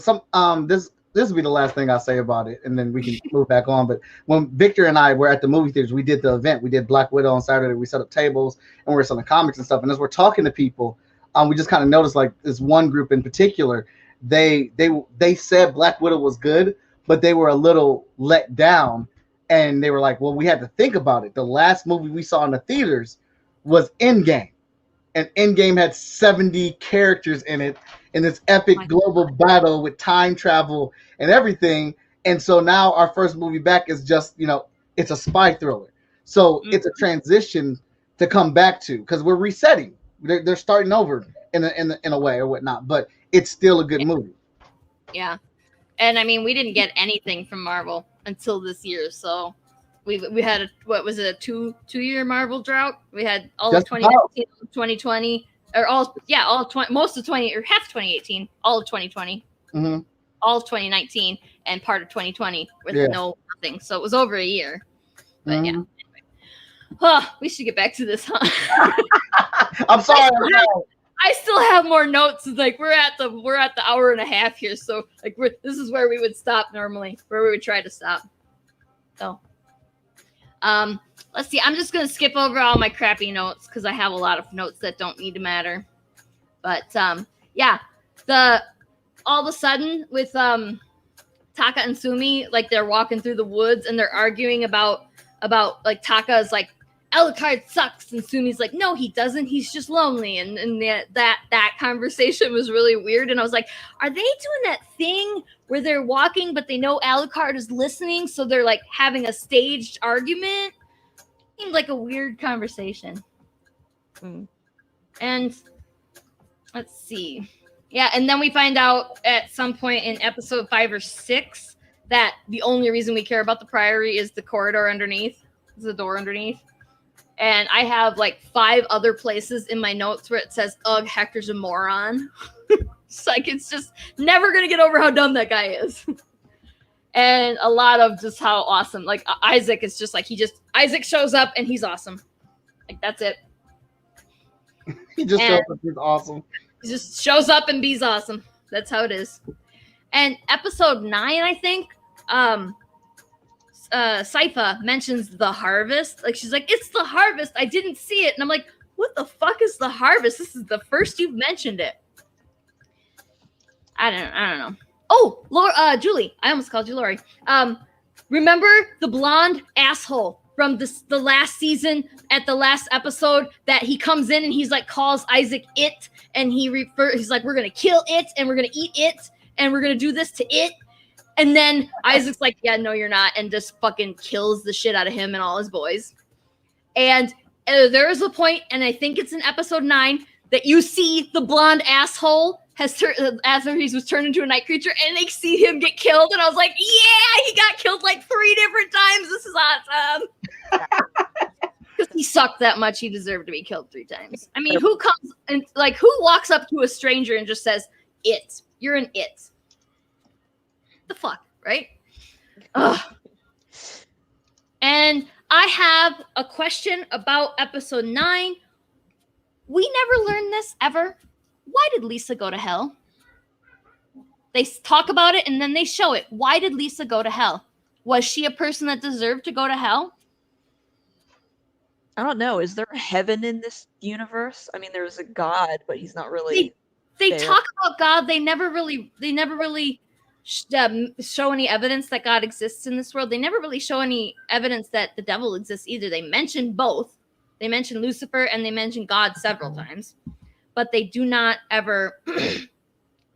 this will be the last thing I'll say about it, and then we can move back on. But when Victor and I were at the movie theaters, we did the event. We did Black Widow on Saturday. We set up tables, and we were selling comics and stuff. And as we're talking to people, we just kind of noticed, like, this one group in particular, they said Black Widow was good, but they were a little let down. And they were like, well, we had to think about it. The last movie we saw in the theaters was Endgame. And Endgame had 70 characters in it in this epic global battle with time travel and everything. And so now our first movie back is just, it's a spy thriller. So it's a transition to come back to, because we're resetting. They're starting over in a way or whatnot, but it's still a good movie. Yeah. And I mean, we didn't get anything from Marvel until this year. So we had a 2-year Marvel drought. We had all of 2019, 2020, or most of 20 or half 2018, all of 2020, all of 2019, and part of 2020 with nothing. So it was over a year. But anyway. We should get back to this, huh? I'm sorry. I still have more notes. Like, we're at the hour and a half here, so like this is where we would stop normally, where we would try to stop. So, let's see. I'm just gonna skip over all my crappy notes because I have a lot of notes that don't need to matter. But all of a sudden with Taka and Sumi, like, they're walking through the woods and they're arguing about like, Taka's like, Alucard sucks, and Sumi's like, no, he doesn't, he's just lonely, and that conversation was really weird. And I was like, are they doing that thing where they're walking but they know Alucard is listening, so they're like having a staged argument? Seemed like a weird conversation. And let's see, and then we find out at some point in episode 5 or 6 that the only reason we care about the Priory is the corridor underneath, the door underneath. And I have like 5 other places in my notes where it says, ugh, Hector's a moron. It's like it's just never gonna get over how dumb that guy is. And a lot of just how awesome, like Isaac is just like Isaac shows up and he's awesome. Like that's it. He just shows up. He's awesome. He just shows up and be's awesome. That's how it is. And episode 9, I think, Sypha mentions the harvest. Like she's like, it's the harvest. I didn't see it, and I'm like, what the fuck is the harvest? This is the first you've mentioned it. I don't know. Oh, Laura, Julie. I almost called you Lori. Remember the blonde asshole from the last season at the last episode that he comes in and he's like calls Isaac it, and he's like, we're gonna kill it and we're gonna eat it and we're gonna do this to it. And then Isaac's like, yeah, no, you're not, and just fucking kills the shit out of him and all his boys. And there is a point, and I think it's in episode 9, that you see the blonde asshole after he was turned into a night creature, and they see him get killed, and I was like, yeah, he got killed like 3 different times. This is awesome. Because he sucked that much, he deserved to be killed 3 times. I mean, who comes and like who walks up to a stranger and just says, "It, you're an it"? The fuck, right? Ugh. And I have a question about episode 9. We never learned this ever. Why did Lisa go to hell? They talk about it and then they show it. Why did Lisa go to hell? Was she a person that deserved to go to hell? I don't know. Is there a heaven in this universe? I mean, there's a God, but he's not really. They talk about God. They never really show any evidence that God exists in this world. They never really show any evidence that the devil exists either. They mention both. They mention Lucifer and they mention God several times, but they do not ever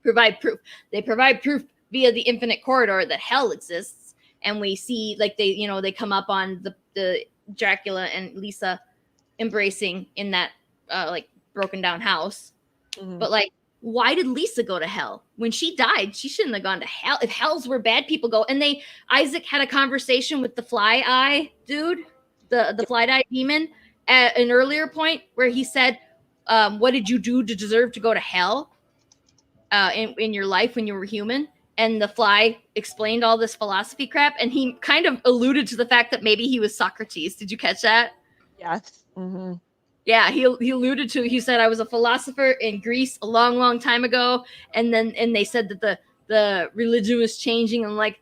provide proof. They provide proof via the infinite corridor that hell exists, and we see like they come up on the Dracula and Lisa embracing in that like broken down house. Mm-hmm. But like, why did Lisa go to hell? When she died, she shouldn't have gone to hell. If hell's where bad people go. And Isaac had a conversation with the fly eye dude, the fly eye demon, at an earlier point where he said, what did you do to deserve to go to hell in your life when you were human? And the fly explained all this philosophy crap, and he kind of alluded to the fact that maybe he was Socrates. Did you catch that? Yes. Mm-hmm. Yeah, he alluded to. He said I was a philosopher in Greece a long, long time ago, and they said that the religion was changing. I'm like,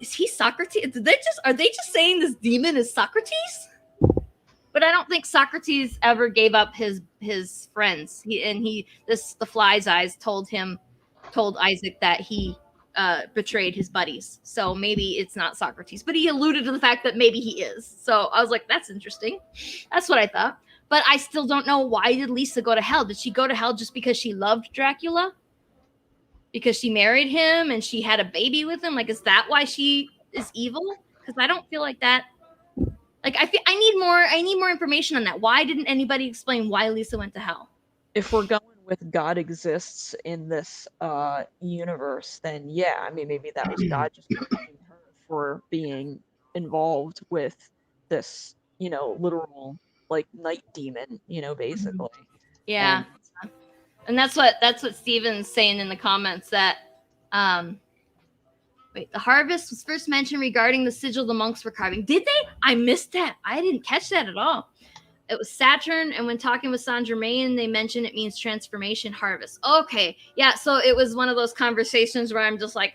is he Socrates? Are they just saying this demon is Socrates? But I don't think Socrates ever gave up his friends. The fly's eyes told Isaac that he betrayed his buddies. So maybe it's not Socrates, but he alluded to the fact that maybe he is. So I was like, that's interesting. That's what I thought. But I still don't know, why did Lisa go to hell? Did she go to hell just because she loved Dracula? Because she married him and she had a baby with him? Like, is that why she is evil? Because I don't feel like that. Like, I need more information on that. Why didn't anybody explain why Lisa went to hell? If we're going with God exists in this universe, then yeah, I mean, maybe that was God just punishing her for being involved with this, literal like night demon, basically. Yeah. And that's what Steven's saying in the comments, that the harvest was first mentioned regarding the sigil the monks were carving. Did they? I missed that. I didn't catch that at all. It was Saturn, and when talking with Saint Germain, they mentioned it means transformation, harvest. Okay. Yeah, so it was one of those conversations where I'm just like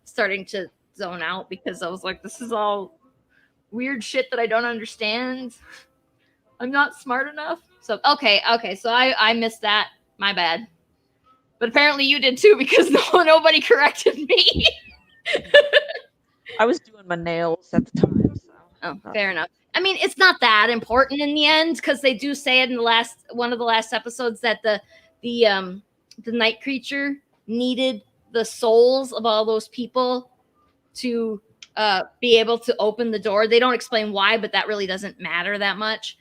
starting to zone out, because I was like, this is all weird shit that I don't understand. I'm not smart enough. So okay, so I missed that. My bad. But apparently you did too, because nobody corrected me. I was doing my nails at the time. So. Oh, fair enough. I mean, it's not that important in the end, because they do say it in one of the last episodes that the night creature needed the souls of all those people to be able to open the door. They don't explain why, but that really doesn't matter that much.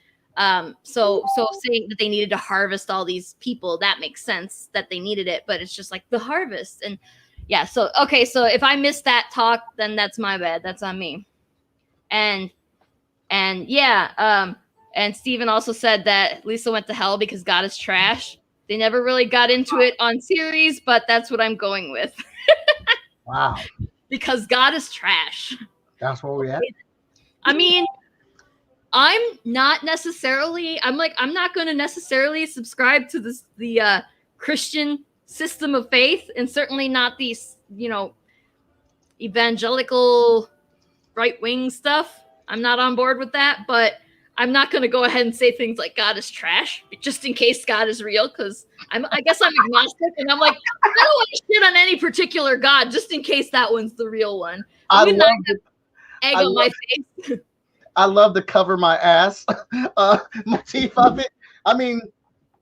So saying that they needed to harvest all these people, that makes sense that they needed it, but it's just like the harvest. And yeah, so okay, so if I missed that talk, then that's my bad. That's on me. And yeah, and Steven also said that Lisa went to hell because God is trash. They never really got into it on series, but that's what I'm going with. Wow. Because God is trash. That's where we at. I mean, I'm not going to necessarily subscribe to the Christian system of faith, and certainly not these, evangelical right-wing stuff. I'm not on board with that, but I'm not going to go ahead and say things like God is trash, just in case God is real, because I guess I'm agnostic, and I'm like, I don't want to shit on any particular God, just in case that one's the real one. I I'm not love gonna egg on my face. I love to cover my ass motif of it. I mean,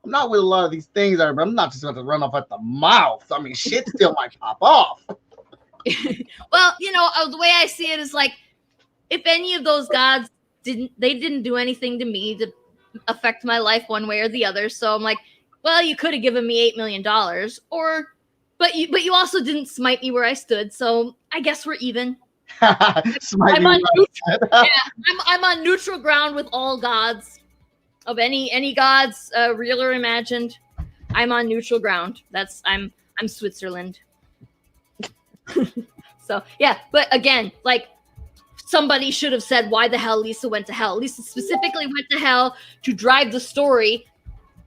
I'm not with a lot of these things, but I'm not just going to run off at the mouth. I mean, shit still might pop off. Well, the way I see it is like, if any of those gods didn't do anything to me to affect my life one way or the other. So I'm like, well, you could have given me $8 million, but you also didn't smite me where I stood. So I guess we're even. I'm on neutral ground with all gods, of any gods, real or imagined. I'm on neutral ground. I'm Switzerland. So yeah, but again, like, somebody should have said why the hell Lisa went to hell. Lisa specifically went to hell to drive the story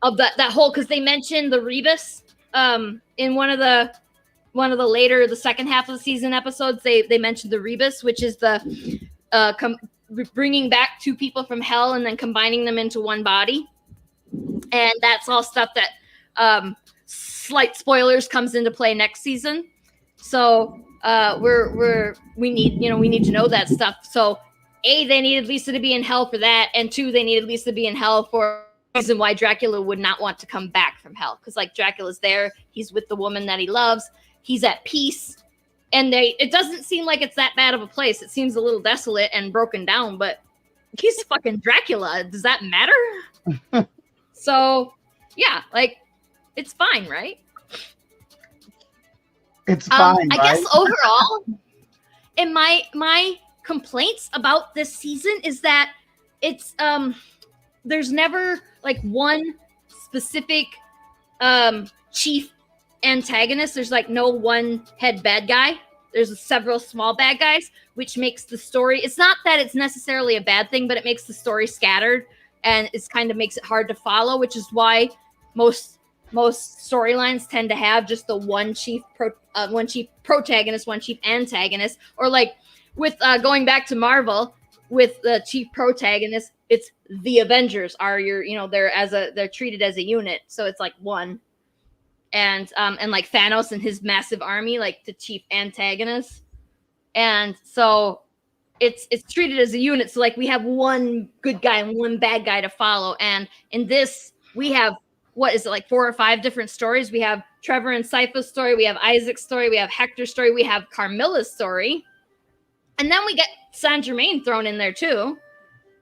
of that whole, because they mentioned the Rebus in one of the later, the second half of the season episodes. They mentioned the Rebus, which is the bringing back two people from hell and then combining them into one body. And that's all stuff that slight spoilers comes into play next season. So we need to know that stuff. So A, they needed Lisa to be in hell for that, and 2, they needed Lisa to be in hell for the reason why Dracula would not want to come back from hell. Because like, Dracula's there, he's with the woman that he loves, he's at peace, and it doesn't seem like it's that bad of a place. It seems a little desolate and broken down, but he's fucking Dracula. Does that matter? So yeah, like, it's fine, right? It's fine. I guess overall, and my complaints about this season is that it's there's never like one specific chief antagonist. There's like no one head bad guy. There's several small bad guys, which makes the story, it's not that it's necessarily a bad thing, but it makes the story scattered, and it's kind of makes it hard to follow, which is why most storylines tend to have just the one chief protagonist, one chief antagonist, or like with going back to Marvel with the chief protagonist, it's the Avengers are they're treated as a unit, so it's like one, and like Thanos and his massive army, like the chief antagonist, and so it's treated as a unit. So like, we have one good guy and one bad guy to follow, and in this we have, what is it, like 4 or 5 different stories? We have Trevor and Sypha's story, we have Isaac's story, we have Hector's story, we have Carmilla's story, and then we get Saint Germain thrown in there too.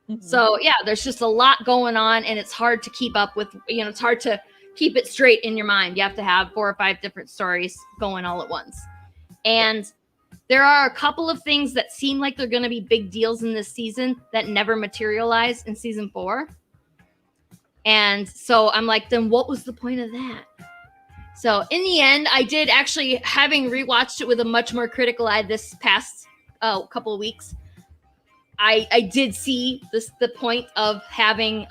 Mm-hmm. So yeah, there's just a lot going on, and it's hard to keep up with. It's hard to keep it straight in your mind. You have to have 4 or 5 different stories going all at once, and there are a couple of things that seem like they're going to be big deals in this season that never materialize in season 4. And so I'm like, then what was the point of that? So in the end, I did actually, having rewatched it with a much more critical eye this past couple of weeks, I did see the point of having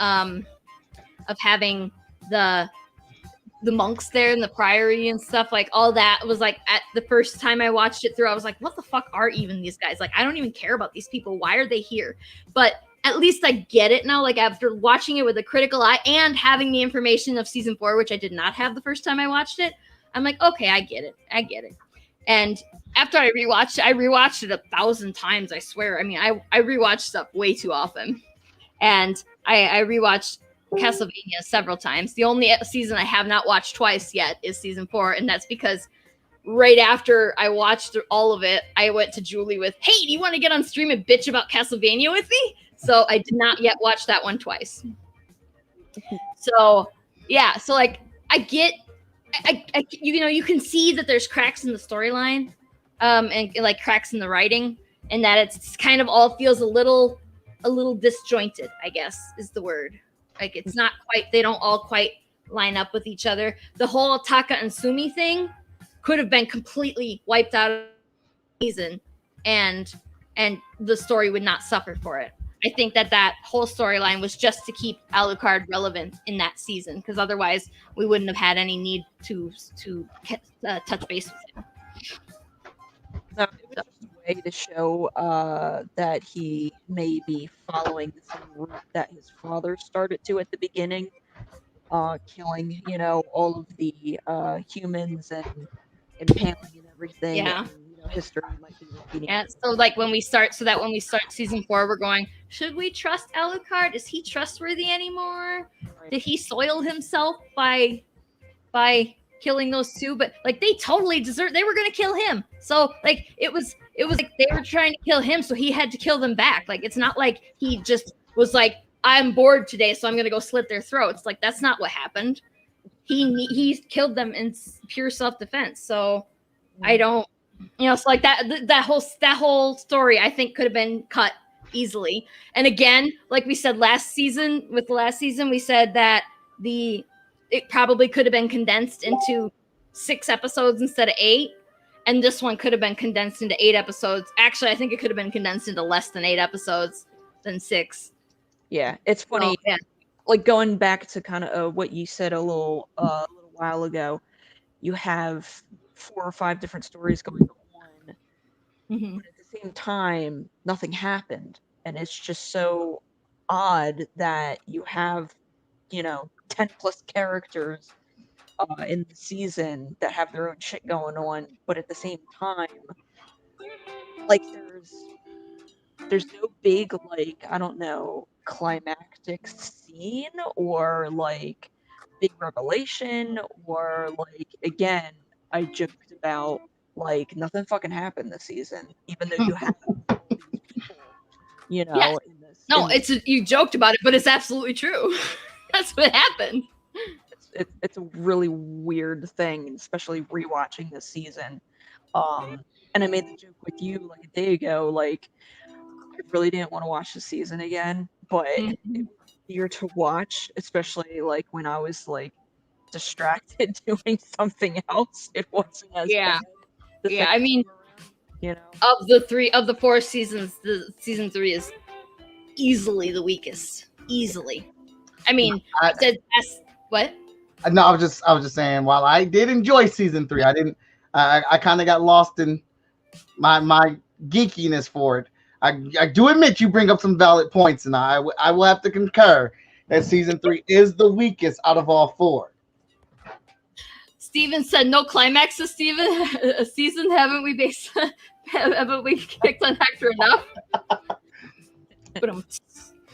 the monks there in the priory and stuff, like all that was like, at the first time I watched it through, I was like, what the fuck are even these guys? Like, I don't even care about these people. Why are they here? But at least I get it now, like after watching it with a critical eye and having the information of season 4, which I did not have the first time I watched it. I'm like, okay, I get it. And after I rewatched it 1,000 times, I swear. I mean, I rewatch stuff way too often. And I rewatched Castlevania several times. The only season I have not watched twice yet is season 4, and that's because right after I watched all of it, I went to Julie with, hey, do you want to get on stream and bitch about Castlevania with me? So I did not yet watch that one twice. So yeah, so like, I get, you can see that there's cracks in the storyline, and like cracks in the writing, and that it's kind of all feels a little disjointed, I guess is the word. Like, it's not quite, they don't all quite line up with each other. The whole Taka and Sumi thing could have been completely wiped out of the season, and the story would not suffer for it. I think that whole storyline was just to keep Alucard relevant in that season, because otherwise we wouldn't have had any need to touch base with him. No, it was just a way to show that he may be following the same route that his father started to at the beginning, killing, all of the humans and impaling and everything. Yeah. And, history might be repeating. Yeah. So when we start season 4, we're going, should we trust Alucard? Is he trustworthy anymore? Right. Did he soil himself by killing those two? But they totally deserve. They were gonna kill him. So it was like they were trying to kill him, so he had to kill them back. It's not like he just was like, I'm bored today, so I'm gonna go slit their throats. That's not what happened. He killed them in pure self-defense. So I don't, so that whole story I think could have been cut easily. And again, like we said last season, we said that it probably could have been condensed into 6 episodes instead of 8. And this one could have been condensed into 8 episodes. Actually, I think it could have been condensed into less than 8 episodes than 6. Yeah, it's funny. Yeah. Going back to kind of what you said a little while ago, you have 4 or 5 different stories going on, Mm-hmm. but at the same time, nothing happened. And it's just so odd that you have, 10 plus characters in the season that have their own shit going on, but at the same time, there's no big, I don't know, climactic scene or big revelation or again, I joked about nothing fucking happened this season, even though you have all these people, Yeah. in this. No, you joked about it, but it's absolutely true. That's what happened. It's a really weird thing, especially rewatching this season. And I made the joke with you a day ago, I really didn't want to watch the season again, but it was easier to watch, especially when I was distracted doing something else. It wasn't as bad. I mean, of the 4 seasons, the season 3 is easily the weakest. Easily. I mean, what? No, I was just saying. While I did enjoy season 3, I kind of got lost in my geekiness for it. I do admit you bring up some valid points, and I will have to concur that season 3 is the weakest out of all 4. Steven said no climax this season. Haven't we kicked on Hector enough?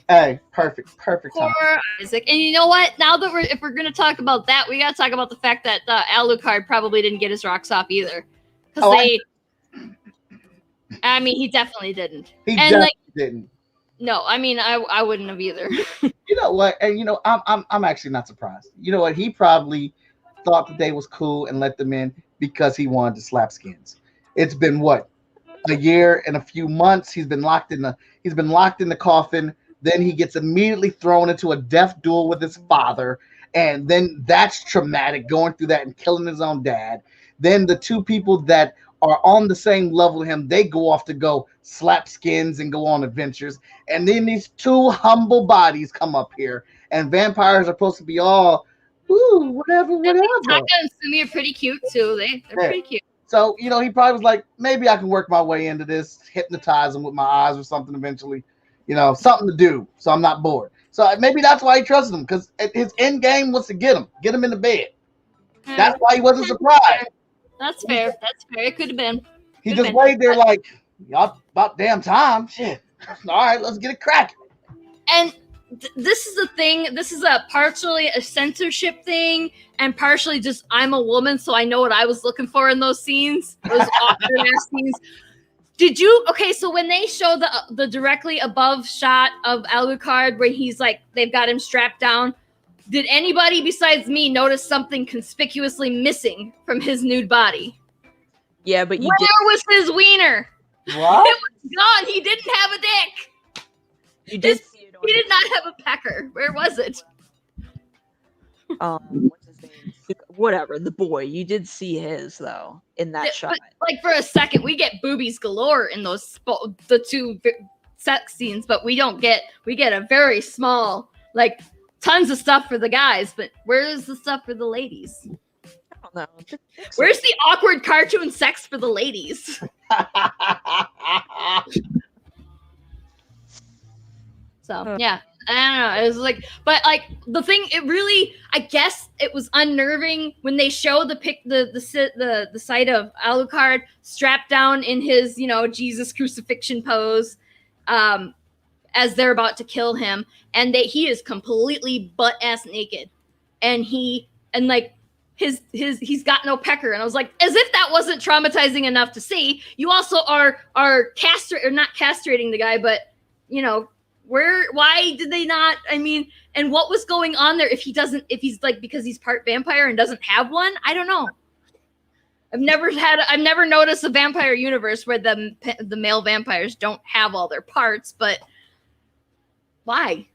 Hey, perfect time. Poor Isaac. And you know what? Now that if we're gonna talk about that, we gotta talk about the fact that Alucard probably didn't get his rocks off either. I mean, he definitely didn't. He definitely didn't. No, I mean, I wouldn't have either. You know what? And I'm actually not surprised. You know what? He probably thought the day was cool and let them in because he wanted to slap skins. It's been what, a year and a few months. He's been locked in the coffin. Then he gets immediately thrown into a death duel with his father, and then that's traumatic, going through that and killing his own dad. Then the 2 people that are on the same level as him, they go off to go slap skins and go on adventures. And then these 2 humble bodies come up here, and vampires are supposed to be all, ooh, whatever. Taka and Sumi are pretty cute too. They're pretty cute. So, he probably was like, maybe I can work my way into this, hypnotize them with my eyes or something eventually. Something to do so I'm not bored. So maybe that's why he trusted him, because his end game was to get him in the bed. That's why he wasn't surprised. That's fair. It could have been. He just laid there like, y'all about damn time. Shit. All right, let's get it cracking. And this is the thing. This is partially a censorship thing, and partially just I'm a woman, so I know what I was looking for in those scenes. Those awkward ass scenes. Did you? Okay, so when they show the directly above shot of Alucard where he's they've got him strapped down, did anybody besides me notice something conspicuously missing from his nude body? Yeah, but Where was his wiener? What? It was gone. He didn't have a dick. You did see it. He did not have a pecker. Where was it? What's his name? Whatever, the boy. You did see his though in that shot. But, like for a second, we get boobies galore in those the two sex scenes, but we get a very small, like tons of stuff for the guys, but where's the stuff for the ladies? I don't know. Where's the awkward cartoon sex for the ladies? So yeah, I don't know. It was like, but like the thing, it really, I guess it was unnerving when they show the sight of Alucard strapped down in his, Jesus crucifixion pose, as they're about to kill him, and that he is completely butt ass naked, and he's got no pecker, and I was like, as if that wasn't traumatizing enough to see. You also are not castrating the guy, but why did they not? I mean, and what was going on there? If he's like, because he's part vampire and doesn't have one, I don't know. I've never noticed a vampire universe where the male vampires don't have all their parts, but why?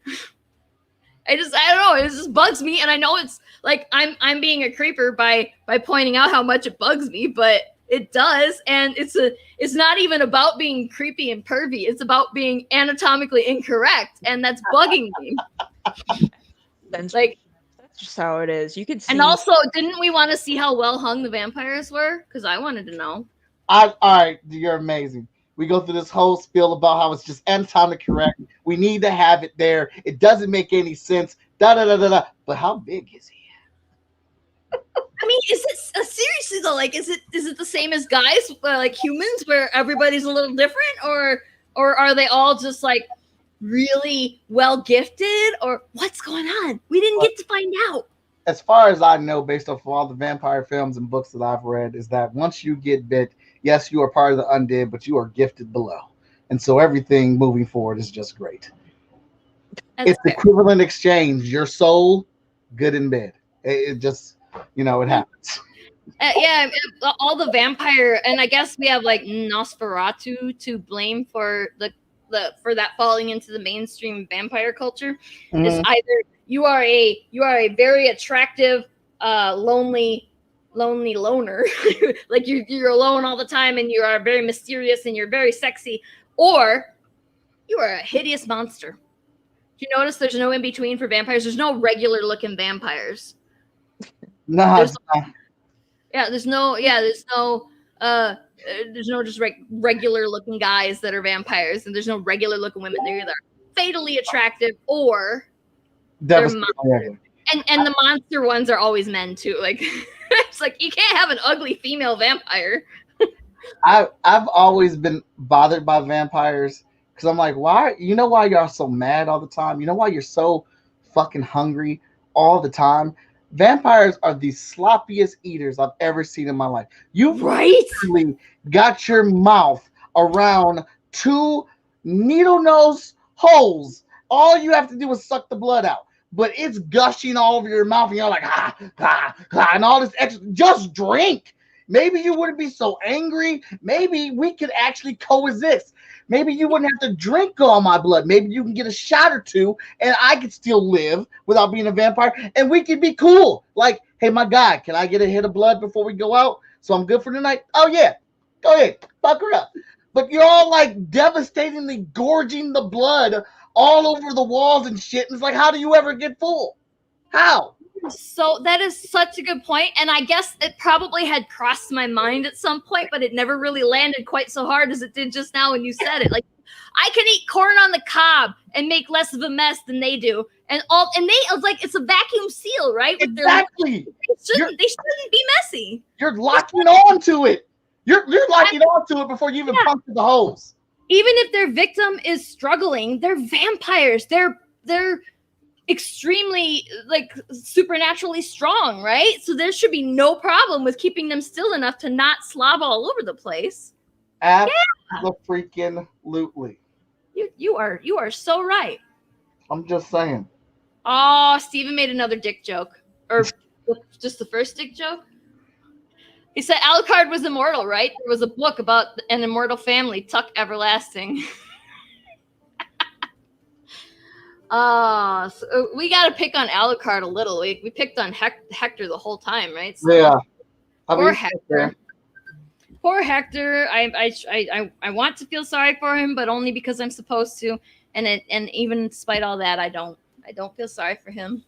I don't know. It just bugs me, and I know it's like I'm being a creeper by pointing out how much it bugs me, but it does, and it's not even about being creepy and pervy. It's about being anatomically incorrect, and that's bugging me. That's just how it is. You could see. And also, didn't we want to see how well hung the vampires were? Because I wanted to know. All right, you're amazing. We go through this whole spiel about how it's just anatomically correct. We need to have it there. It doesn't make any sense. Da da da da da. But how big is he? I mean, is it seriously though? Like, is it the same as guys, like humans, where everybody's a little different, or are they all just like really well gifted, or what's going on? We didn't get to find out. As far as I know, based off of all the vampire films and books that I've read, is that once you get bit, yes, you are part of the undead, but you are gifted below, and so everything moving forward is just great. It's the equivalent exchange. Your soul, good in bed. It just. It happens. Yeah, all the vampire, and I guess we have like Nosferatu to blame for for that falling into the mainstream vampire culture. Mm-hmm. Is either you are a very attractive, lonely loner, like you're alone all the time, and you are very mysterious and you're very sexy, or you are a hideous monster. Do you notice there's no in between for vampires? There's no regular looking vampires. There's no just regular looking guys that are vampires, and there's no regular looking women. They're either fatally attractive or they're monsters. And the monster ones are always men too. Like it's like you can't have an ugly female vampire. I've always been bothered by vampires because I'm like, why? You know why y'all so mad all the time? You know why you're so fucking hungry all the time? Vampires are the sloppiest eaters I've ever seen in my life. You've literally got your mouth around two needle nose holes. All you have to do is suck the blood out, but it's gushing all over your mouth, and you're like, and all this extra. Just drink. Maybe you wouldn't be so angry. Maybe we could actually coexist. Maybe you wouldn't have to drink all my blood. Maybe you can get a shot or two, and I could still live without being a vampire, and we could be cool. Like, hey, my guy, can I get a hit of blood before we go out so I'm good for the night? Oh, yeah. Go ahead. Fuck her up. But you're all, like, devastatingly gorging the blood all over the walls and shit. And it's like, how do you ever get full? How? So that is such a good point, and I guess it probably had crossed my mind at some point, but it never really landed quite so hard as it did just now when you said it. Like, I can eat corn on the cob and make less of a mess than they do, and I was like, it's a vacuum seal, right? With exactly. They shouldn't be messy. You're locking on to it. You're locking on to it before you even puncture the holes. Even if their victim is struggling, they're vampires. They're extremely like supernaturally strong, right? So there should be no problem with keeping them still enough to not slob all over the place. Absolutely. You are so right. I'm just saying. Oh, Steven made another dick joke. Or just the first dick joke. He said Alucard was immortal, right? There was a book about an immortal family, Tuck Everlasting. So we got to pick on Alucard a little. We picked on Hector the whole time, right? So Yeah. I poor mean, Hector. Poor Hector. I want to feel sorry for him, but only because I'm supposed to. And even despite all that, I don't feel sorry for him.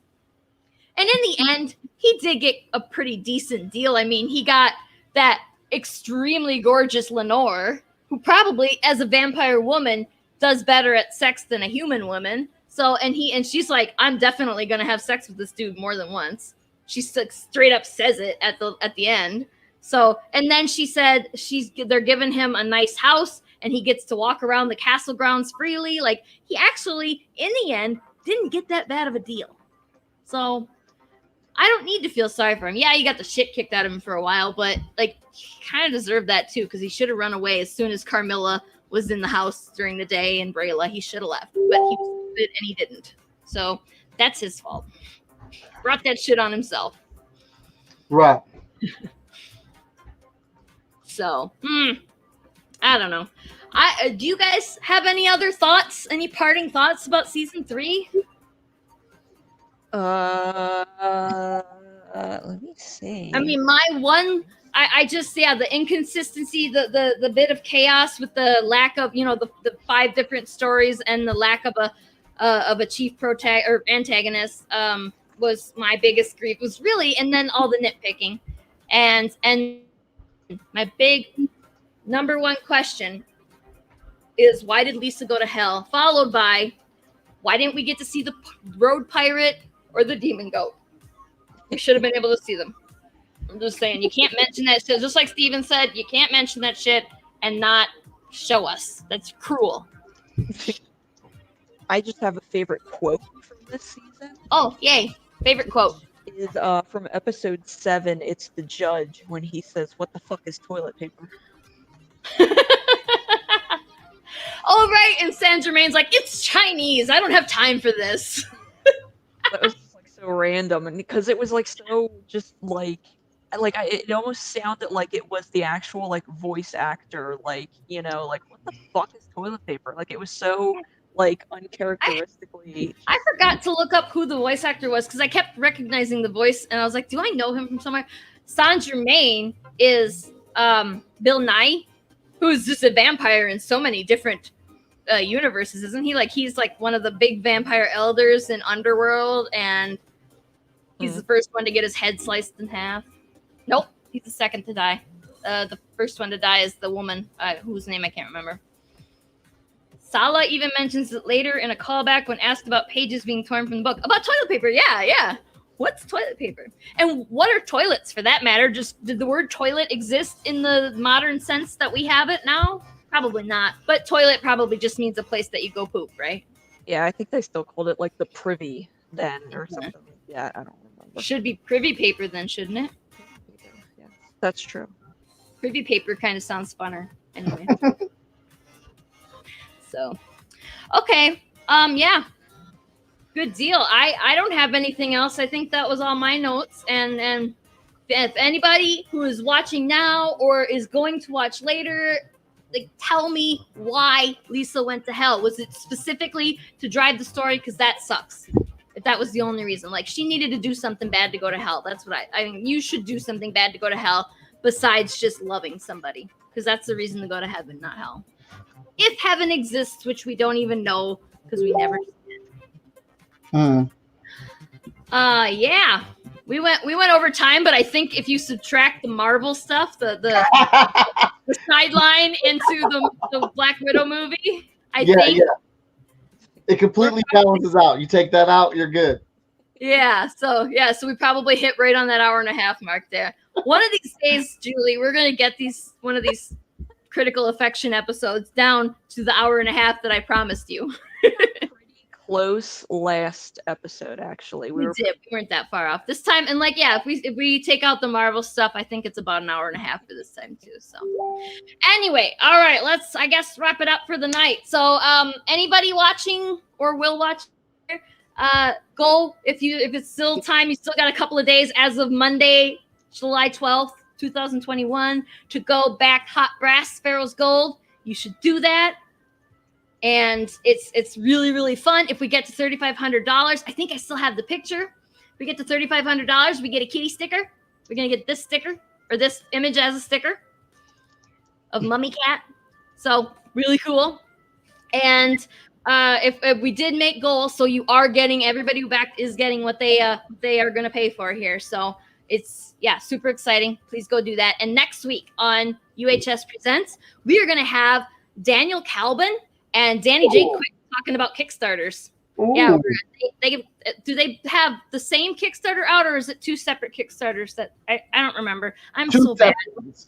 And in the end, he did get a pretty decent deal. I mean, he got that extremely gorgeous Lenore, who probably, as a vampire woman, does better at sex than a human woman. So, and she's like, I'm definitely gonna have sex with this dude more than once. She straight up says it at the end. So, and then she said they're giving him a nice house, and he gets to walk around the castle grounds freely. Like, he actually, in the end, didn't get that bad of a deal. So, I don't need to feel sorry for him. Yeah, he got the shit kicked out of him for a while, but like, he kind of deserved that too, because he should have run away as soon as Carmilla was in the house during the day, and Brayla, he should have left, but he was stupid and he didn't. So that's his fault. Brought that shit on himself. right. So, I don't know. Do you guys have any other thoughts? Any parting thoughts about season 3? Let me see. I mean, my one, I just, the inconsistency, the bit of chaos with the lack of, the 5 different stories and the lack of a chief antagonist was my biggest grief. Was really, and then all the nitpicking, and my big number one question is, why did Lisa go to hell? Followed by, why didn't we get to see the road pirate or the demon goat? We should have been able to see them. I'm just saying, you can't mention that shit. Just like Steven said, you can't mention that shit and not show us. That's cruel. I just have a favorite quote from this season. Oh, yay. Favorite quote. Is from episode 7. It's the judge when he says, "What the fuck is toilet paper?" Oh, right. And Saint Germain's like, it's Chinese. I don't have time for this. That was just, like, so random, and because it was like so just it almost sounded like it was the actual like voice actor, like, like, what the fuck is toilet paper? Like, it was so like uncharacteristically. I forgot to look up who the voice actor was because I kept recognizing the voice, and I was like, do I know him from somewhere? Saint Germain is Bill Nye, who's just a vampire in so many different universes, isn't he? Like, he's like one of the big vampire elders in Underworld, and he's the first one to get his head sliced in half. Nope, he's the second to die. The first one to die is the woman whose name I can't remember. Sala even mentions it later in a callback when asked about pages being torn from the book. About toilet paper, yeah. What's toilet paper? And what are toilets, for that matter? Just, did the word toilet exist in the modern sense that we have it now? Probably not. But toilet probably just means a place that you go poop, right? Yeah, I think they still called it like the privy then or something. Yeah, I don't remember. Should be privy paper then, shouldn't it? Yeah, that's true. Privy paper kind of sounds funner. Anyway. So, okay. Yeah. Good deal. I don't have anything else. I think that was all my notes. And if anybody who is watching now or is going to watch later, like, tell me why Lisa went to hell. Was it specifically to drive the story? Because that sucks. If that was the only reason. Like, she needed to do something bad to go to hell. That's what I mean, you should do something bad to go to hell besides just loving somebody. Because that's the reason to go to heaven, not hell. If heaven exists, which we don't even know because we never did. Yeah. We went over time, but I think if you subtract the Marvel stuff, the sideline into the Black Widow movie, I think. Yeah. It completely balances out. You take that out, you're good. Yeah. So we probably hit right on that hour and a half mark there. One of these days, Julie, we're gonna get one of these critical affection episodes down to the hour and a half that I promised you. Pretty close last episode, actually. We weren't that far off this time. And like, yeah, if we take out the Marvel stuff, I think it's about an hour and a half for this time too. So anyway, all right, let's, I guess, wrap it up for the night. So anybody watching or will watch, go, if it's still time, you still got a couple of days as of Monday, July 12th, 2021, to go back Hot Brass Sparrow's Gold. You should do that. and it's really, really fun. If we get to $3,500, I think I still have the picture. If we get to $3,500, we get a kitty sticker. We're gonna get this sticker or this image as a sticker of Mummy Cat. So really cool. And if we did make goals, so you are getting, everybody who backed is getting what they are going to pay for here. So it's, yeah, super exciting. Please go do that. And next week on UHS Presents, we are going to have Daniel Calvin and Danny J. Quick talking about Kickstarters. Ooh. Yeah, do they have the same Kickstarter out, or is it two separate Kickstarters that I don't remember? I'm Two so bad.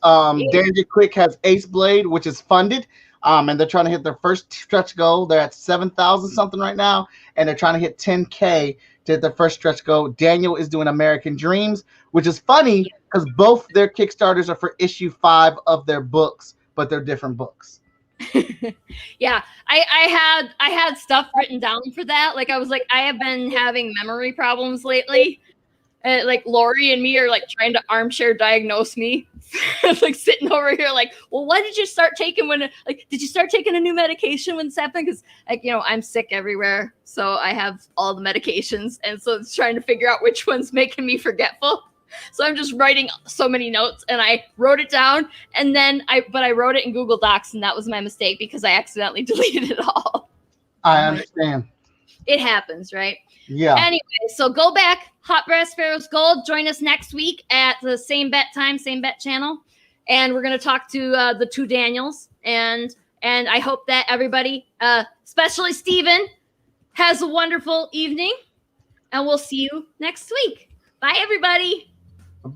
Danny Quick has Ace Blade, which is funded. And they're trying to hit their first stretch goal. They're at 7,000 something right now, and they're trying to hit 10K to hit their first stretch goal. Daniel is doing American Dreams, which is funny because both their Kickstarters are for issue 5 of their books, but they're different books. Yeah, I had stuff written down for that. Like I was like, I have been having memory problems lately. Like Lori and me are like trying to armchair diagnose me. Like sitting over here like, well, what did you start taking did you start taking a new medication when this happened? Because I'm sick everywhere. So I have all the medications. And so it's trying to figure out which one's making me forgetful. So I'm just writing so many notes, and I wrote it down, and then I wrote it in Google Docs, and that was my mistake because I accidentally deleted it all. I understand. It happens, right? Yeah. Anyway, so go back, Hot Brass Sparrows Gold. Join us next week at the same bet time, same bet channel, and we're going to talk to the two Daniels, and I hope that everybody, especially Steven, has a wonderful evening, and we'll see you next week. Bye, everybody. Bye.